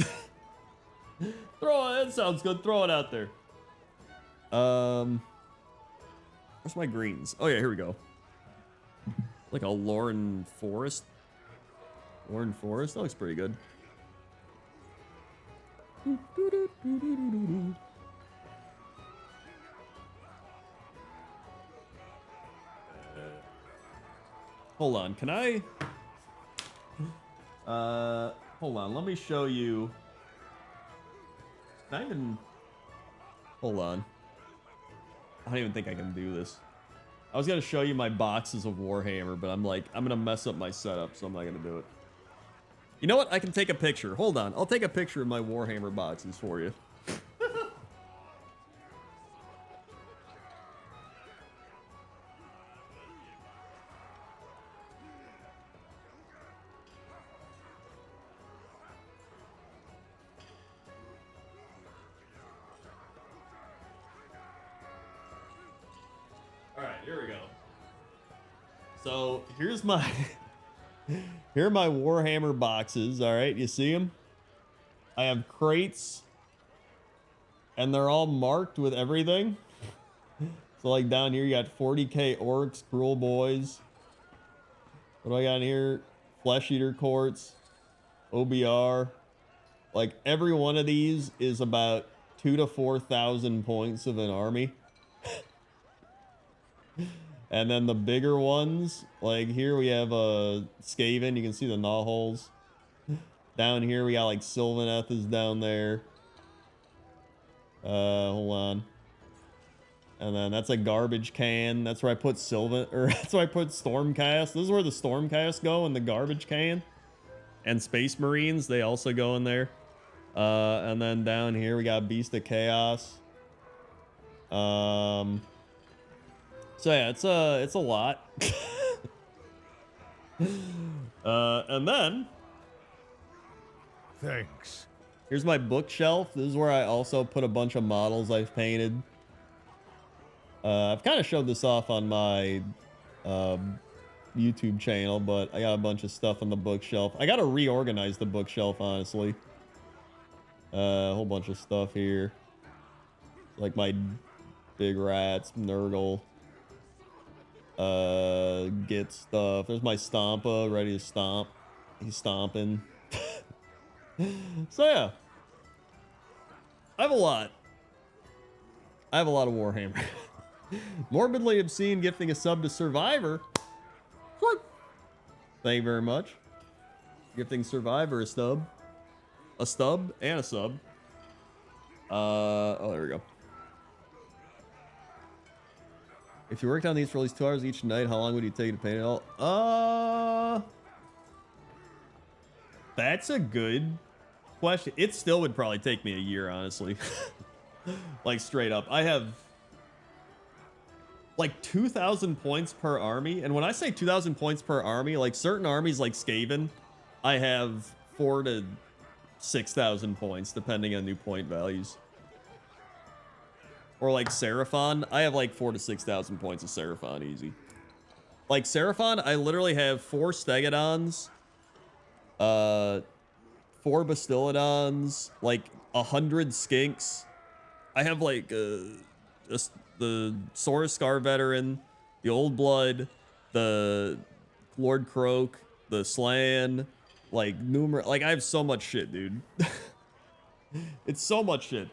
It sounds good, throw it out there. Where's my greens? Oh yeah, here we go. Like a Lauren Forest. Lauren Forest, that looks pretty good. Hold on, can I? Hold on, let me show you. Can I even? Hold on. I don't even think I can do this. I was gonna show you my boxes of Warhammer, but I'm like, I'm gonna mess up my setup, so I'm not gonna do it. You know what? I can take a picture. Hold on, I'll take a picture of my Warhammer boxes for you. Here we go. So here's my here are my Warhammer boxes. All right, you see them? I have crates, and they're all marked with everything. So like down here, you got 40k orcs, cruel boys. What do I got in here? Flesh eater courts, OBR. Like every one of these is about 2,000 to 4,000 points of an army. And then the bigger ones, like here we have Skaven. You can see the gnaw holes. Down here we got like Sylvaneth is down there. Hold on. And then that's a garbage can. That's where I put that's where I put Stormcast. This is where the Stormcast go in the garbage can. And Space Marines, they also go in there. And then down here we got Beast of Chaos. So yeah, it's a lot. And then Thanks. here's my bookshelf. This is where I also put a bunch of models I've painted. I've kind of showed this off on my YouTube channel, but I got a bunch of stuff on the bookshelf. I gotta reorganize the bookshelf, honestly. A whole bunch of stuff here. Like my big rats, Nurgle. Get stuff. There's my Stompa, ready to stomp. He's stomping. So yeah. I have a lot. I have a lot of Warhammer. Morbidly Obscene gifting a sub to Survivor. Thank you very much. Gifting Survivor a stub. A stub and a sub. Oh, there we go. If you worked on these for at least 2 hours each night, how long would you take to paint it all? That's a good question. It still would probably take me a year, honestly. Like straight up. I have like 2,000 points per army. And when I say 2,000 points per army, like certain armies like Skaven, I have 4,000 to 6,000 points, depending on new point values. Or like Seraphon, I have like 4,000 to 6,000 points of Seraphon easy. Like Seraphon, I literally have 4 Stegodons, 4 Bastiladons, like 100 Skinks. I have like the Saurus Scar Veteran, the Old Blood, the Lord Croak, the Slan, like like I have so much shit, dude. It's so much shit.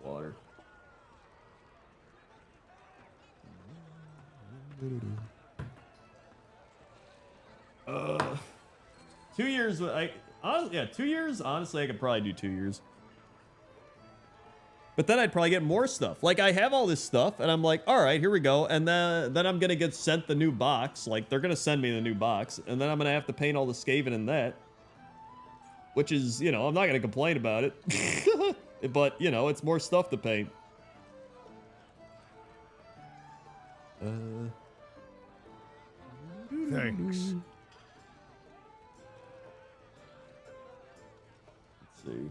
Water. 2 years. Yeah, 2 years. Honestly, I could probably do 2 years. But then I'd probably get more stuff. Like I have all this stuff, and I'm like, all right, here we go. And then I'm gonna get sent the new box. Like they're gonna send me the new box, and then I'm gonna have to paint all the Skaven in that. Which is, you know, I'm not gonna complain about it. But you know, it's more stuff to paint. Thanks. Let's see.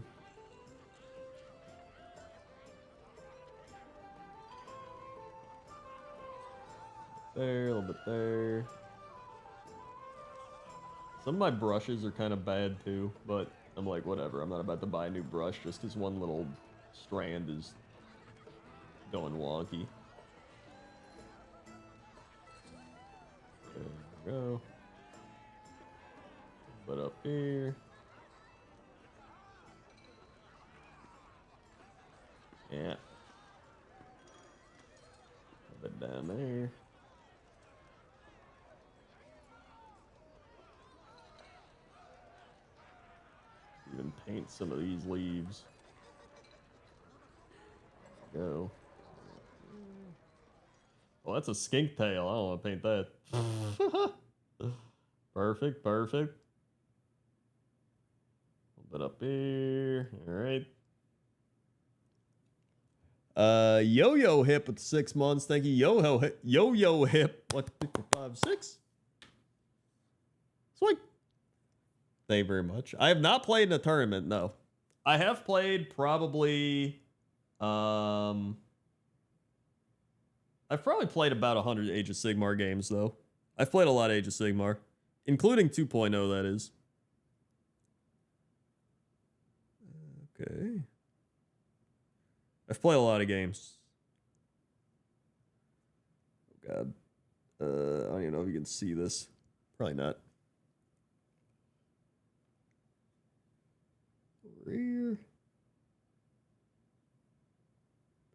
There, a little bit there. Some of my brushes are kind of bad too, but I'm like, whatever. I'm not about to buy a new brush just because one little strand is going wonky. There we go. Put up here. Yeah. A bit down there. Even paint some of these leaves. Go. Well, that's a skink tail. I don't want to paint that. Perfect, perfect. A little bit up here. All right. Yo-Yo Hip with 6 months. Thank you, Yo-Yo Hip. What, 5, 6? Sweet. Thank you very much. I have not played in a tournament, no. I have played probably, I've probably played about 100 Age of Sigmar games, though. I've played a lot of Age of Sigmar, including 2.0, that is. Okay. I've played a lot of games. Oh, God. I don't even know if you can see this. Probably not. Over here.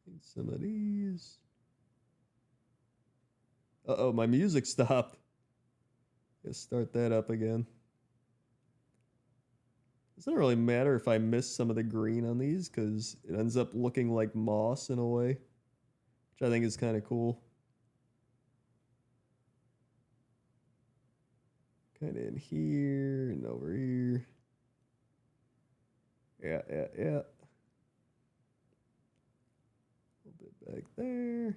Paint some of these. Uh-oh, my music stopped. Let's start that up again. Doesn't really matter if I miss some of the green on these because it ends up looking like moss in a way, which I think is kind of cool. Kind of in here and over here. Yeah. A little bit back there.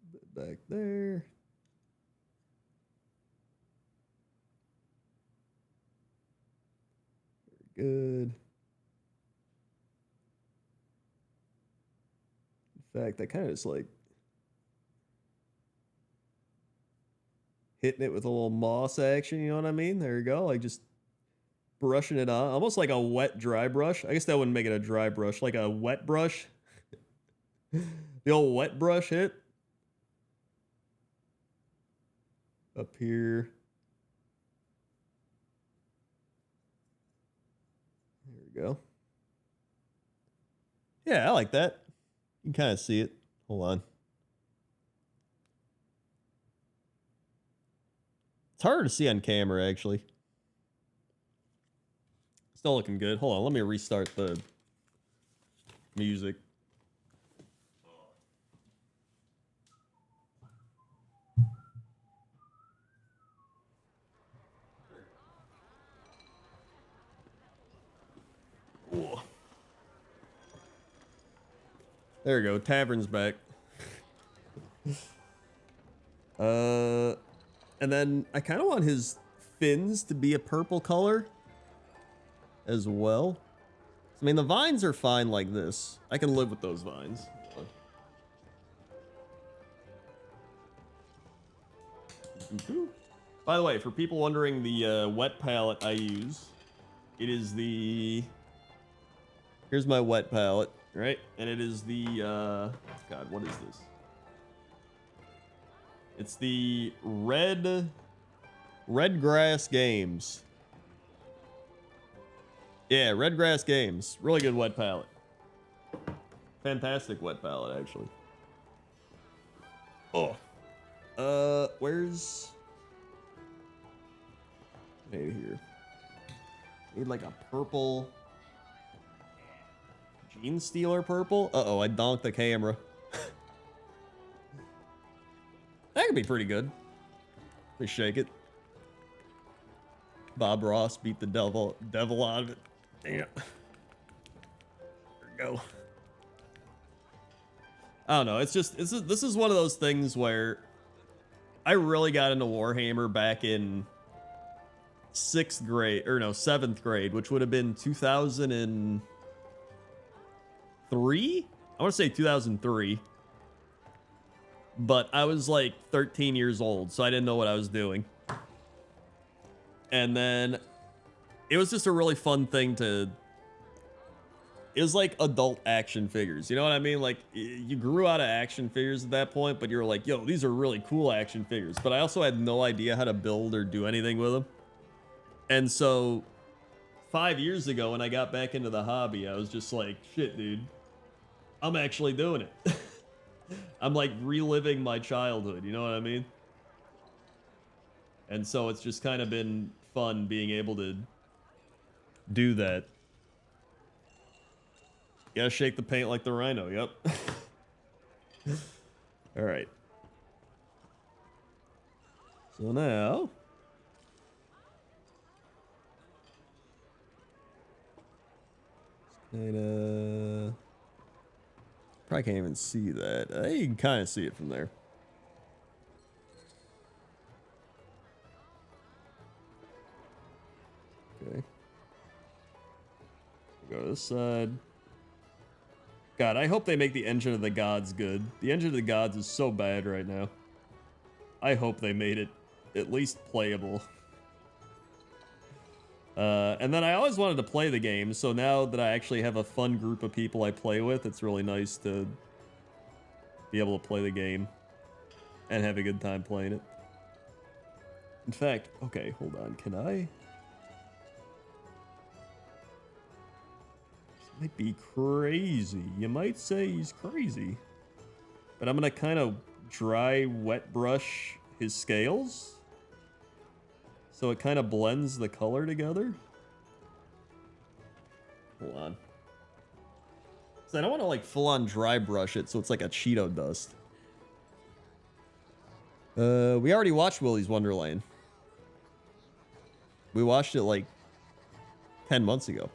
A bit back there. Very good. In fact, I kind of just like hitting it with a little moss action, you know what I mean? There you go. Like just brushing it on. Almost like a wet dry brush. I guess that wouldn't make it a dry brush. Like a wet brush. The old wet brush hit. Up here. There we go. Yeah, I like that. You can kind of see it. Hold on. It's harder to see on camera, actually. Still looking good. Hold on, let me restart the music. Ooh. There we go. Tavern's back. And then I kind of want his fins to be a purple color as well. I mean, the vines are fine like this. I can live with those vines. By the way, for people wondering the wet palette I use, it is the... Here's my wet palette right? And it is the, God, what is this? It's the Red Grass Games. Yeah, Red Grass Games. Really good wet palette. Fantastic wet palette, actually. Oh. Where's... Maybe here. Need like a purple... Gene Stealer purple? Uh-oh, I donked the camera. That could be pretty good. Let me shake it. Bob Ross beat the devil out of it. Damn. There we go. I don't know. It's just this is one of those things where I really got into Warhammer back in 7th grade, which would have been 2003. I want to say 2003. But I was like 13 years old, so I didn't know what I was doing. And then it was just a really fun thing to... It was like adult action figures. You know what I mean? Like, you grew out of action figures at that point, but you were like, yo, these are really cool action figures. But I also had no idea how to build or do anything with them. And so 5 years ago, when I got back into the hobby, I was just like, shit, dude, I'm actually doing it. I'm like reliving my childhood, you know what I mean? And so it's just kind of been fun being able to do that. You gotta shake the paint like the rhino, yep. Alright. So now... Kinda... Probably can't even see that. You can kind of see it from there. Okay. Go to this side. God, I hope they make the Engine of the Gods good. The Engine of the Gods is so bad right now. I hope they made it at least playable. And then I always wanted to play the game, so now that I actually have a fun group of people I play with, it's really nice to be able to play the game and have a good time playing it. In fact, okay, hold on, can I? This might be crazy. You might say he's crazy. But I'm gonna kind of dry wet brush his scales. So it kind of blends the color together. Hold on. So I don't want to like full on dry brush it so it's like a Cheeto dust. We already watched Willy's Wonderland. We watched it like 10 months ago.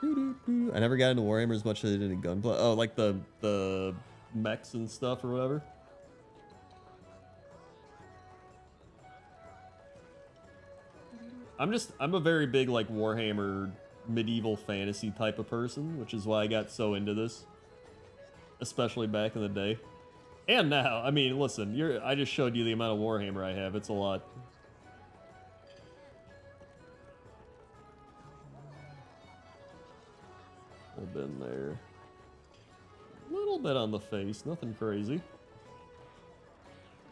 I never got into Warhammer as much as I did in Gunplay. Oh, like the mechs and stuff or whatever. I'm a very big like Warhammer medieval fantasy type of person, which is why I got so into this, especially back in the day. And now, I mean, listen, I just showed you the amount of Warhammer I have. It's a lot. A little bit in there. A little bit on the face, nothing crazy.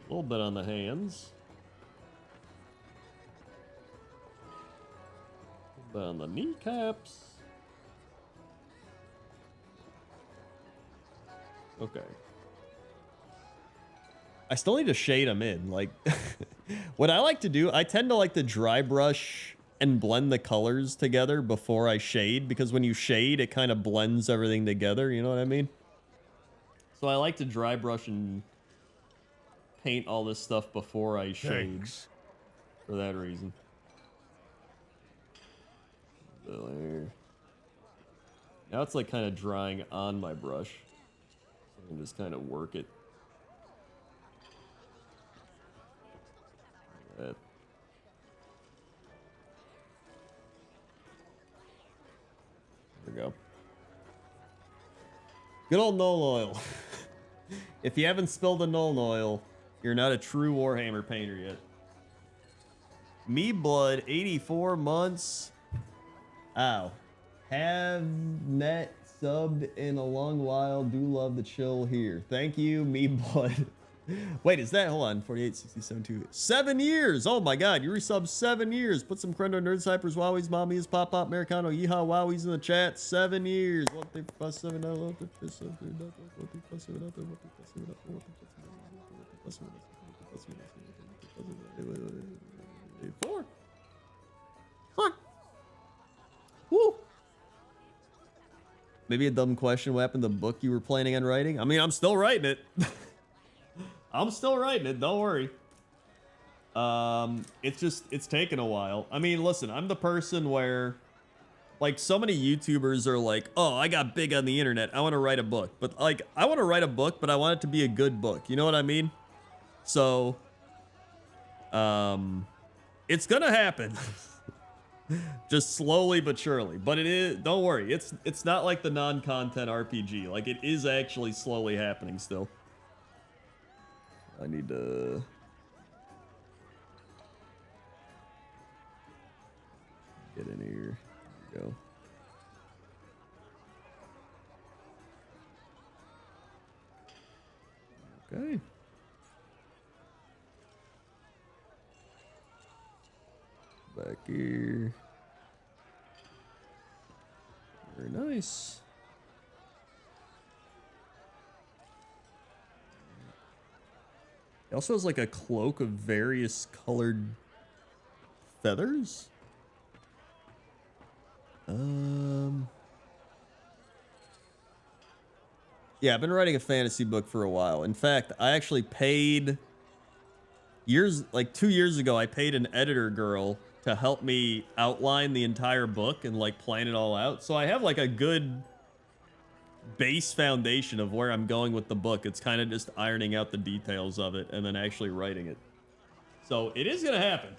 A little bit on the hands. But on the kneecaps. Okay. I still need to shade them in. Like, what I like to do, I tend to like to dry brush and blend the colors together before I shade, because when you shade, it kind of blends everything together. You know what I mean? So I like to dry brush and paint all this stuff before I shade. Thanks. For that reason. There. Now it's like kind of drying on my brush. So I can just kind of work it. Like that. There we go. Good old Null Oil. If you haven't spilled the Null Oil, you're not a true Warhammer painter yet. Me Blood, 84 months. Ow. Have net subbed in a long while. Do love the chill here. Thank you, me bud. Wait, is that, hold on, 48, 67, 2, 7 years. Oh my God, you resubbed 7 years. Put some Crendor Nerd Cyphers, Wowies, Mommies, Pop Pop, Americano, Yeehaw, Wowies in the chat. 7 years. What the fuss 7 out, what the fuss 7 out, what the fuss 7 out, what the fuss 7 out, what the fuss 7 out, what the fuss 7 out, 4. Fuck. Woo. Maybe a dumb question. What happened to the book you were planning on writing? I mean, I'm still writing it. I'm still writing it. Don't worry. It's taken a while. I mean, listen, I'm the person where, like, so many YouTubers are like, oh, I got big on the internet. I want to write a book. But, like, I want to write a book, but I want it to be a good book. You know what I mean? So, it's gonna happen. Just slowly but surely. But it is, don't worry, it's not like the non-content RPG. Like, it is actually slowly happening still. I need to get in here. There we go. Okay. Back here. Very nice. It also has like a cloak of various colored feathers. Yeah, I've been writing a fantasy book for a while. In fact, I actually paid like 2 years ago, I paid an editor girl to help me outline the entire book and like plan it all out. So I have like a good base foundation of where I'm going with the book. It's kind of just ironing out the details of it and then actually writing it. So it is gonna happen.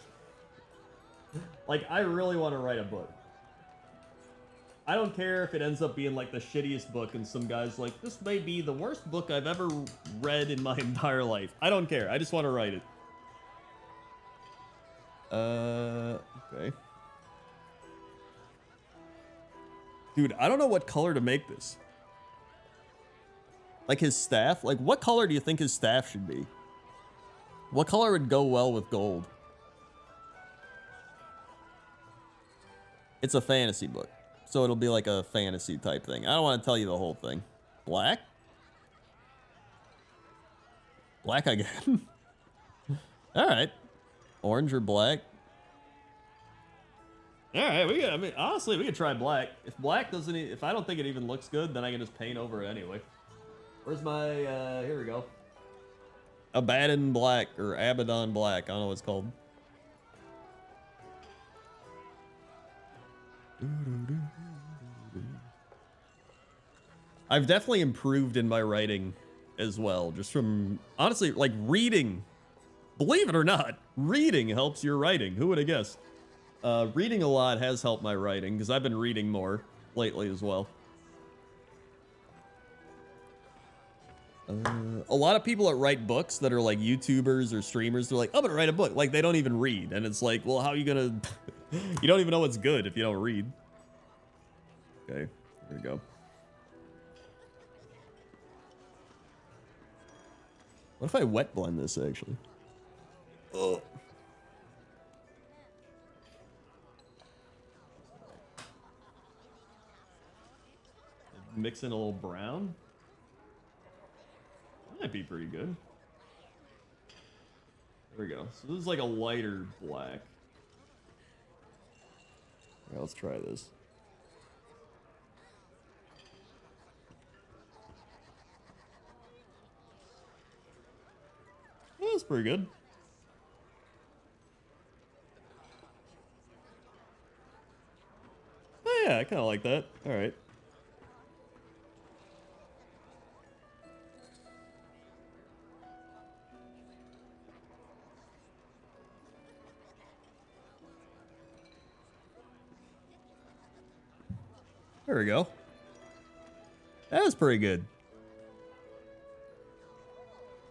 Like, I really want to write a book. I don't care if it ends up being like the shittiest book and some guy's like, this may be the worst book I've ever read in my entire life. I don't care. I just want to write it. Okay. Dude, I don't know what color to make this. Like his staff? Like, what color do you think his staff should be? What color would go well with gold? It's a fantasy book, so it'll be like a fantasy type thing. I don't want to tell you the whole thing. Black? Black again. All right. Orange or black? All right, I mean, honestly, we could try black. If black doesn't, if I don't think it even looks good, then I can just paint over it anyway. Where's my, here we go. Abaddon black, or Abaddon black, I don't know what it's called. I've definitely improved in my writing as well, just from, honestly, like reading. Believe it or not, reading helps your writing. Who would have guessed? Reading a lot has helped my writing, because I've been reading more lately as well. A lot of people that write books that are like YouTubers or streamers, they're like, I'm gonna write a book. Like, they don't even read. And it's like, well, how are you gonna... You don't even know what's good if you don't read. Okay, here we go. What if I wet blend this, actually? Oh. Mix in a little brown. That might be pretty good. There we go. So this is like a lighter black. Yeah, let's try this. Yeah, that's pretty good. Oh yeah, I kind of like that. All right. There we go. That was pretty good.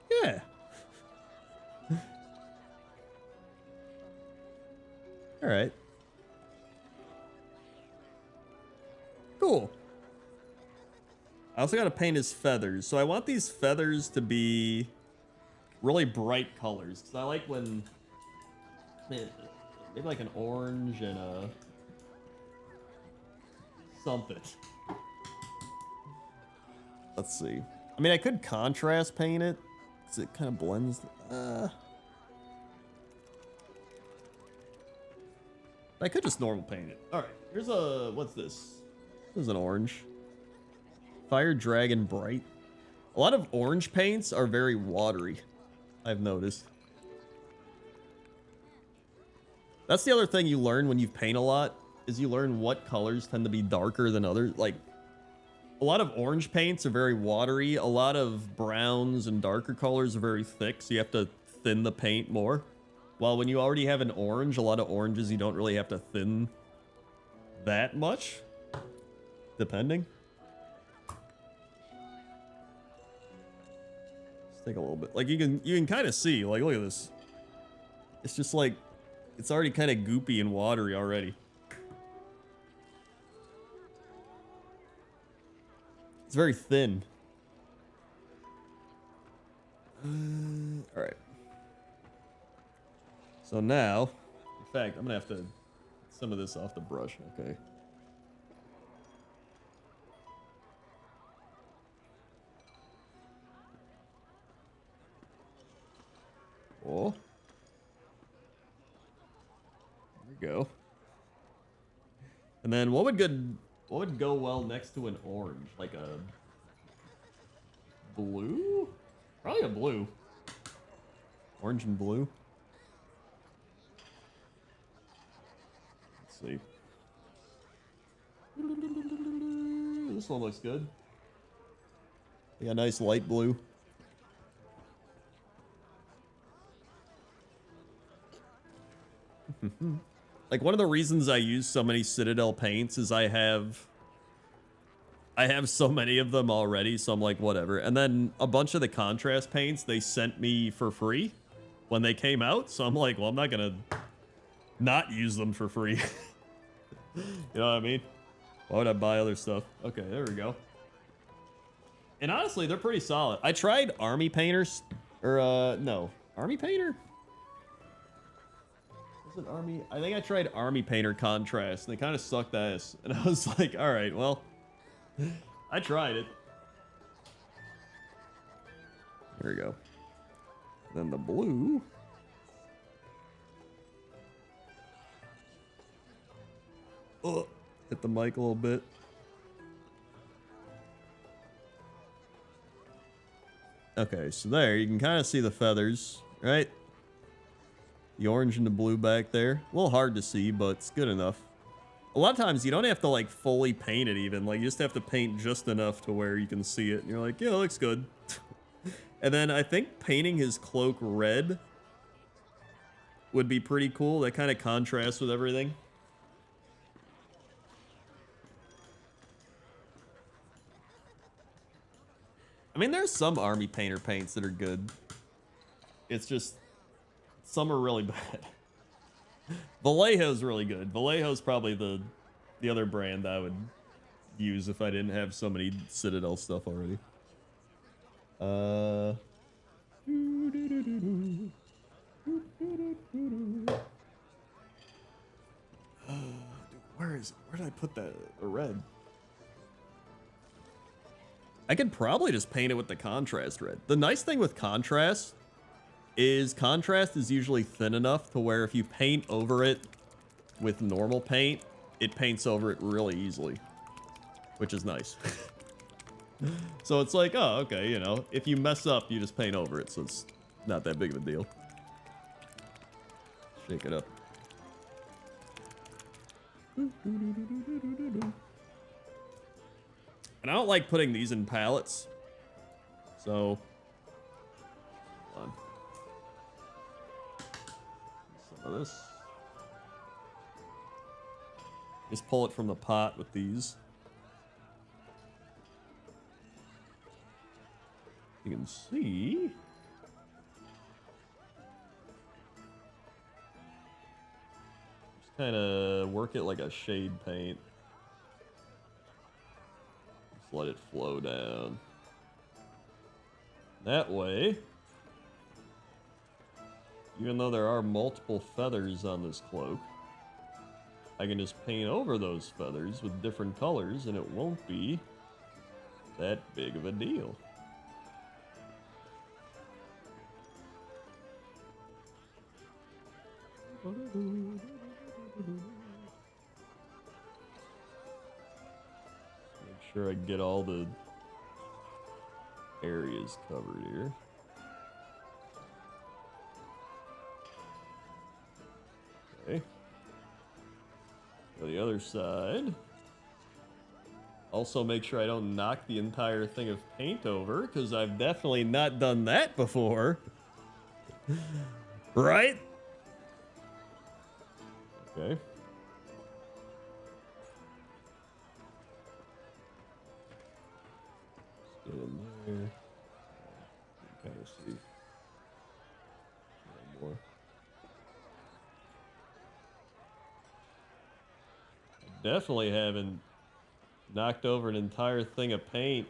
Yeah. All right. Cool. I also got to paint his feathers. So I want these feathers to be really bright colors. Because I like when... Maybe like an orange and a... something. Let's see. I mean, I could contrast paint it. Because it kind of blends... I could just normal paint it. Alright, here's a... What's this? This is an orange. Fire Dragon Bright. A lot of orange paints are very watery, I've noticed. That's the other thing you learn when you paint a lot, is you learn what colors tend to be darker than others. Like, a lot of orange paints are very watery. A lot of browns and darker colors are very thick, so you have to thin the paint more. While when you already have an orange, a lot of oranges, you don't really have to thin that much, depending. Let's take a little bit. Like, you can kind of see, like, look at this. It's just like, it's already kind of goopy and watery already. It's very thin. All right. So now, in fact, I'm gonna have to get some of this off the brush. Okay. Oh. There we go. And then what would go well next to an orange? Like a blue? Probably a blue. Orange and blue. Let's see. This one looks good. They got nice light blue. Like, one of the reasons I use so many Citadel paints is I have so many of them already, so I'm like, whatever. And then a bunch of the contrast paints they sent me for free when they came out, so I'm like, well, I'm not gonna not use them for free. You know what I mean? Why would I buy other stuff? Okay, there we go. And honestly, they're pretty solid. I tried Army Painters, or no, Army Painter? Was it Army? I think I tried Army Painter Contrast, and they kind of sucked ass. And I was like, all right, well, I tried it. There we go. Then the blue. Oh, hit the mic a little bit. Okay, so there, you can kind of see the feathers, right? The orange and the blue back there. A little hard to see, but it's good enough. A lot of times, you don't have to, like, fully paint it even. Like, you just have to paint just enough to where you can see it. And you're like, yeah, it looks good. And then I think painting his cloak red would be pretty cool. That kind of contrasts with everything. I mean, there's some Army Painter paints that are good. It's just, some are really bad. Vallejo's really good. Vallejo's probably the other brand I would use if I didn't have so many Citadel stuff already. Where is it? Where did I put that? The red. I could probably just paint it with the contrast red. The nice thing with contrast is usually thin enough to where if you paint over it with normal paint, it paints over it really easily, which is nice. So it's like, oh, okay, you know, if you mess up, you just paint over it, so it's not that big of a deal. Shake it up. And I don't like putting these in palettes, so hold on. Some of this. Just pull it from the pot with these. You can see. Just kind of work it like a shade paint. Just let it flow down. That way, even though there are multiple feathers on this cloak, I can just paint over those feathers with different colors and it won't be that big of a deal. Make sure I get all the areas covered here. Okay. Go the other side. Also make sure I don't knock the entire thing of paint over, because I've definitely not done that before. Right? Okay. Let's get in there. Kind of see. A little more. Definitely haven't knocked over an entire thing of paint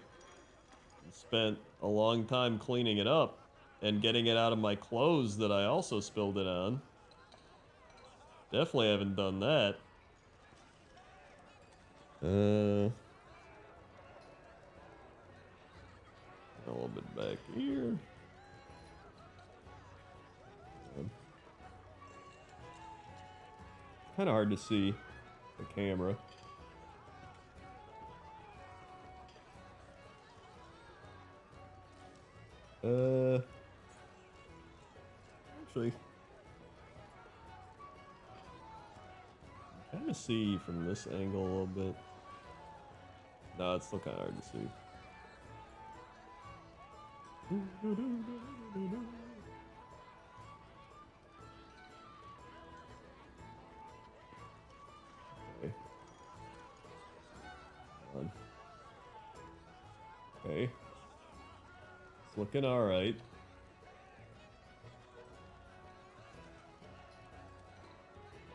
and spent a long time cleaning it up and getting it out of my clothes that I also spilled it on. Definitely haven't done that. A little bit back here. Kind of hard to see the camera. Actually, kind of see from this angle a little bit. No, it's still kind of hard to see. Okay. Okay. It's looking all right.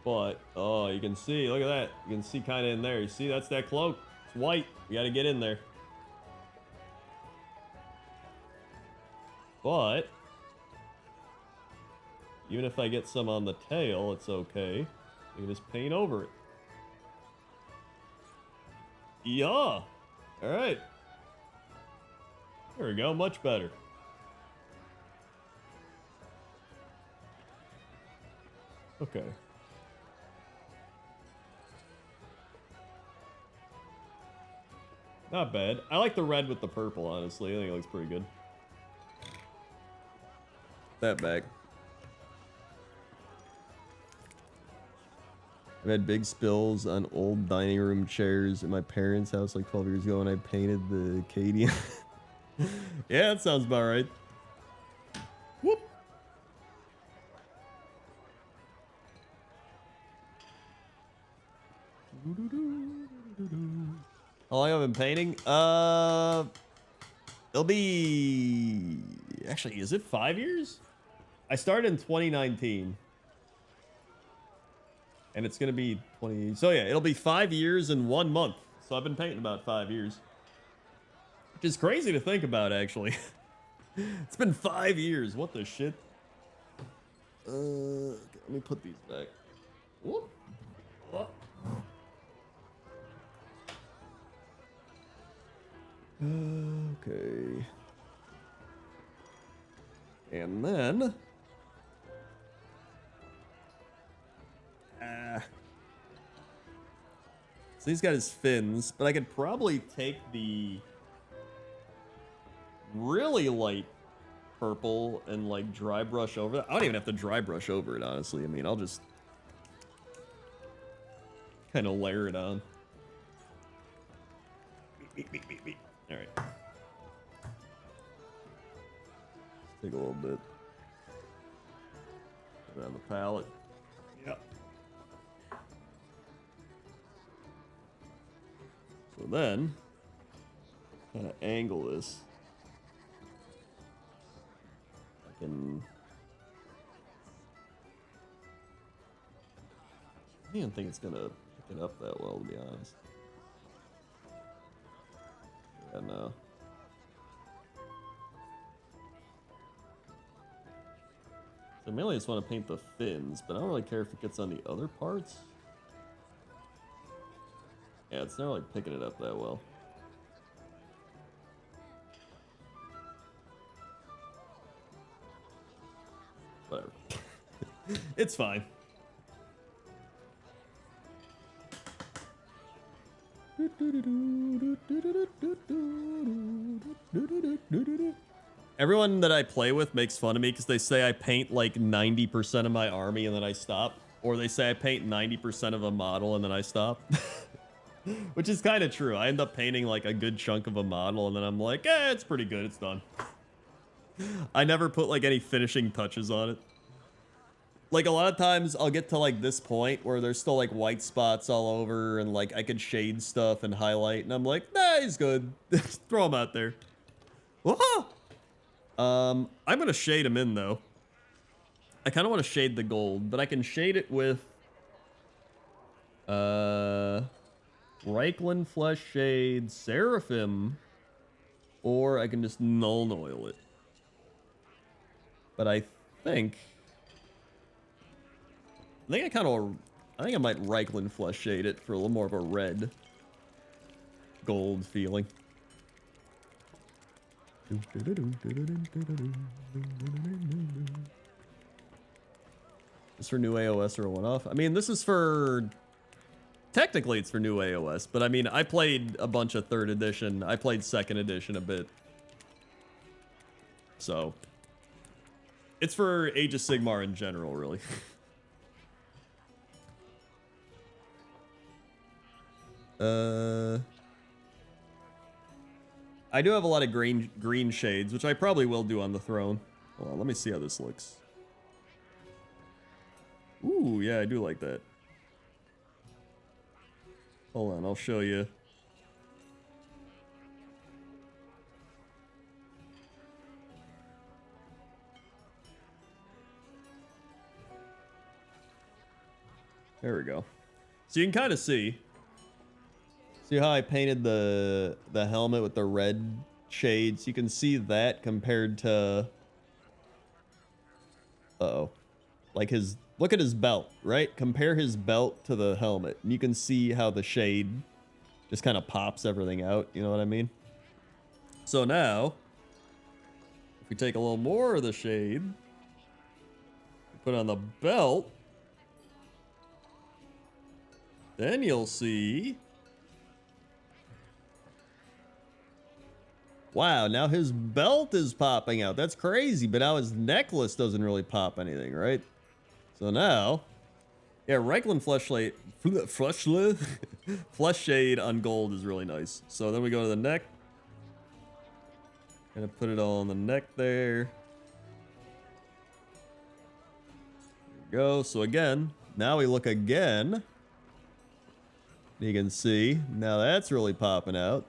But, oh, you can see, look at that. You can see kind of in there. You see, that's that cloak. It's white. You got to get in there. But, even if I get some on the tail, it's okay. You can just paint over it. Yeah. All right. There we go. Much better. Okay. Not bad. I like the red with the purple, honestly. I think it looks pretty good. That back. I've had big spills on old dining room chairs at my parents' house like 12 years ago when I painted the Acadian. Yeah, that sounds about right. Whoop. How long have I been painting? It'll be... Actually, is it 5 years? I started in 2019. And it's going to be 20... So yeah, it'll be 5 years and 1 month. So I've been painting about 5 years. Which is crazy to think about, actually. It's been 5 years. What the shit? Okay, let me put these back. Whoop. Whoop. Okay. And then... So he's got his fins, but I could probably take the really light purple and like dry brush over it. I don't even have to dry brush over it, honestly. I mean, I'll just kind of layer it on. All right. Let's take a little bit. Put it on the palette. Yep. So then, kind of angle this. I don't even think it's gonna pick it up that well, to be honest. Yeah, no. So mainly I just want to paint the fins, but I don't really care if it gets on the other parts. Yeah, it's not really picking it up that well. Whatever. It's fine. Everyone that I play with makes fun of me because they say I paint like 90% of my army and then I stop. Or they say I paint 90% of a model and then I stop. Which is kind of true. I end up painting like a good chunk of a model and then I'm like, eh, it's pretty good. It's done. I never put like any finishing touches on it. Like a lot of times I'll get to like this point where there's still like white spots all over and like I could shade stuff and highlight and I'm like, nah, he's good. Throw him out there. Whoa! I'm gonna shade him in though. I kind of want to shade the gold, but I can shade it with Reichland Flesh Shade, Seraphim, or I can just null oil it. But I think I think I might Reichland Flesh Shade it for a little more of a red gold feeling. This for new AOS or a one-off? I mean, this is for... Technically, it's for new AOS, but I mean, I played a bunch of 3rd edition. I played 2nd edition a bit. So... It's for Age of Sigmar in general, really. I do have a lot of green shades, which I probably will do on the throne. Hold on, let me see how this looks. Ooh, yeah, I do like that. Hold on, I'll show you. There we go. So you can kind of see how I painted the helmet with the red shades. You can see that compared to uh-oh. Like his, look at his belt, right? Compare his belt to the helmet. And you can see how the shade just kind of pops everything out. You know what I mean? So now, if we take a little more of the shade, put on the belt, then you'll see... Wow, now his belt is popping out. That's crazy, but now his necklace doesn't really pop anything, right? So now, yeah, Reichland Flesh Shade on gold is really nice. So then we go to the neck. Gonna put it all on the neck there. There we go. So again, now we look again. You can see, now that's really popping out.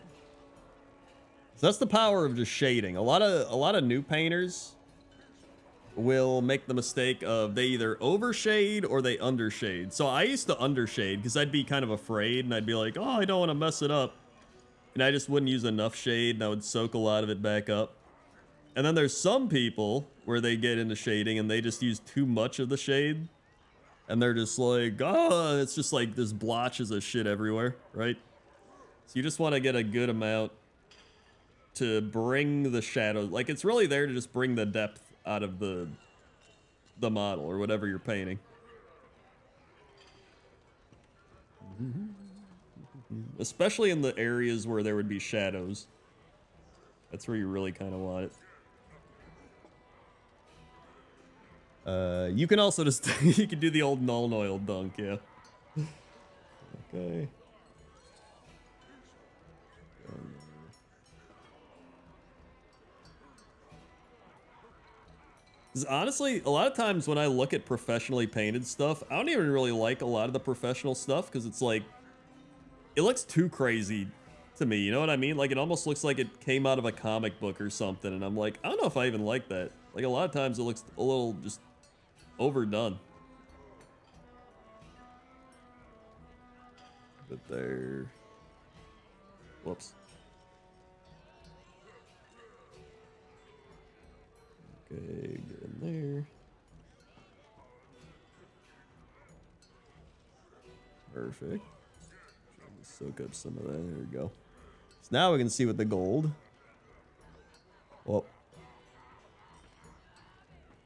So that's the power of just shading. A lot of new painters will make the mistake of they either overshade or they undershade. So I used to undershade because I'd be kind of afraid and I'd be like, oh, I don't want to mess it up. And I just wouldn't use enough shade and I would soak a lot of it back up. And then there's some people where they get into shading and they just use too much of the shade. And they're just like, oh, it's just like there's blotches of shit everywhere, right? So you just want to get a good amount to bring the shadow, like it's really there to just bring the depth out of the model or whatever you're painting. Especially in the areas where there would be shadows. That's where you really kind of want it. You can also just, you can do the old null oil dunk, yeah. Okay. Honestly, a lot of times when I look at professionally painted stuff, I don't even really like a lot of the professional stuff because it's like, it looks too crazy to me, you know what I mean? Like it almost looks like it came out of a comic book or something, and I'm like, I don't know if I even like that. Like a lot of times it looks a little just overdone. But there, whoops. Okay, get in there. Perfect. Soak up some of that. There we go. So now we can see with the gold. Well,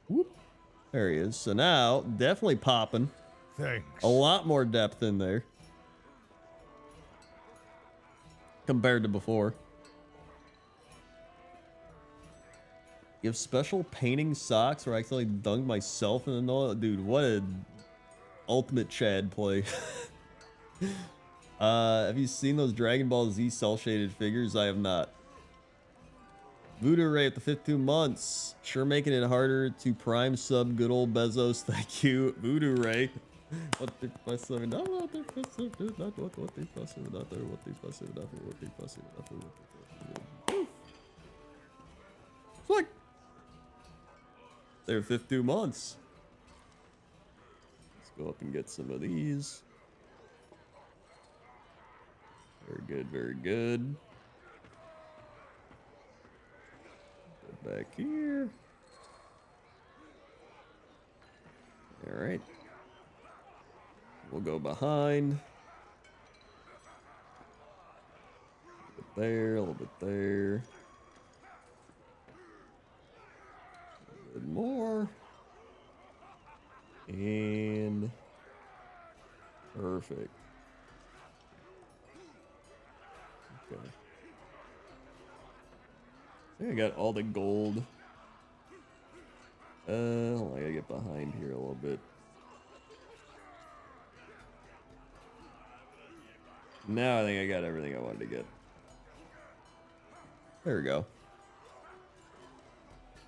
whoop. There he is. So now, definitely popping. Thanks. A lot more depth in there. Compared to before. You have special painting socks where I accidentally dunked myself in the noise. Dude, what a ultimate Chad play. Have you seen those Dragon Ball Z cell shaded figures? I have not. Voodoo Ray at the 52 months. Sure making it harder to prime sub good old Bezos. Thank you, Voodoo Ray. What they fussing not what they fussing not what they fussing not what they fussing not what they fussing not what they fussing. It's like they're 52 months. Let's go up and get some of these. Very good, very good. Go back here. All right. We'll go behind. A little bit there, a little bit there. A little bit more. And perfect. Okay. I think I got all the gold. I gotta get behind here a little bit. Now I think I got everything I wanted to get. There we go.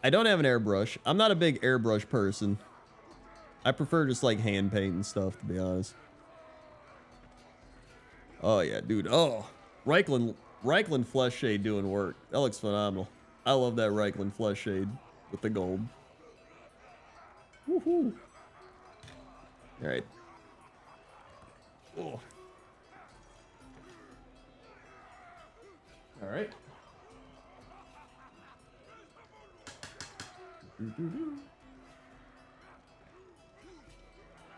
I don't have an airbrush. I'm not a big airbrush person. I prefer just like hand paint and stuff, to be honest. Oh yeah, dude. Oh, Reichland flesh shade doing work. That looks phenomenal. I love that Reichland flesh shade with the gold. Woohoo! All right. Oh. All right.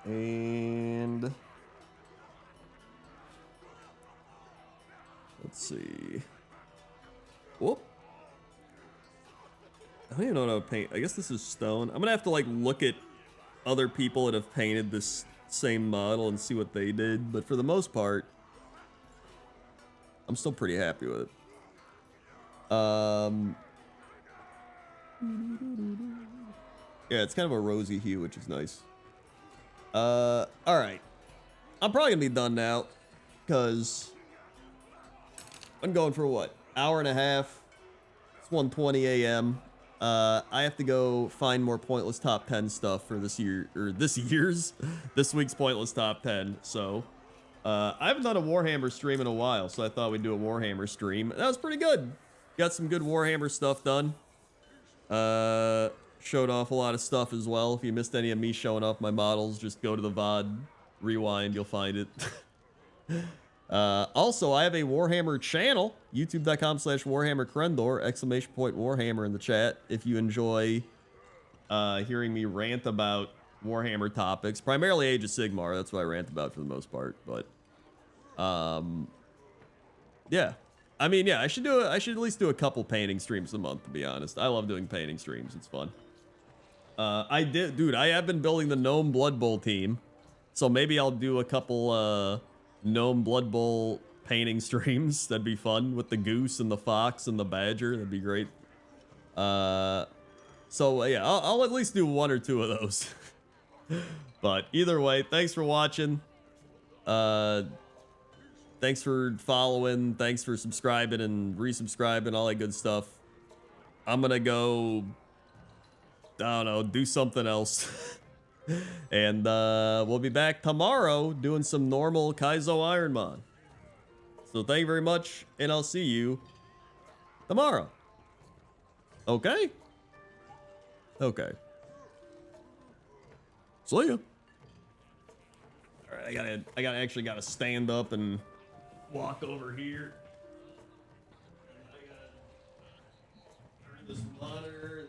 And let's see. Whoop. I don't even know how to paint. I guess this is stone. I'm gonna have to like look at other people that have painted this same model and see what they did. But for the most part, I'm still pretty happy with it. Yeah, it's kind of a rosy hue, which is nice. All right. I'm probably gonna be done now, because I'm going for what? Hour and a half. It's 1:20 a.m. I have to go find more pointless top 10 stuff for this year, or this week's pointless top 10. So, I haven't done a Warhammer stream in a while, so I thought we'd do a Warhammer stream. That was pretty good. Got some good Warhammer stuff done. Showed off a lot of stuff as well. If you missed any of me showing off my models, just go to the VOD, rewind, you'll find it. Also, I have a Warhammer channel, youtube.com/Warhammer Crendor, !Warhammer in the chat. If you enjoy hearing me rant about Warhammer topics, primarily Age of Sigmar, that's what I rant about for the most part. But yeah, I mean, yeah, I should at least do a couple painting streams a month, to be honest. I love doing painting streams. It's fun. I have been building the Gnome Blood Bowl team, so maybe I'll do a couple Gnome Blood Bowl painting streams. That'd be fun with the goose and the fox and the badger. That'd be great. So yeah, I'll at least do one or two of those. But either way, thanks for watching. Thanks for following. Thanks for subscribing and resubscribing, all that good stuff. I'm gonna go, I don't know, do something else. And we'll be back tomorrow doing some normal Kaizo Ironmon. So thank you very much, and I'll see you tomorrow. Okay? Okay. See ya. All right, I actually gotta stand up and walk over here. I gotta turn this monitor.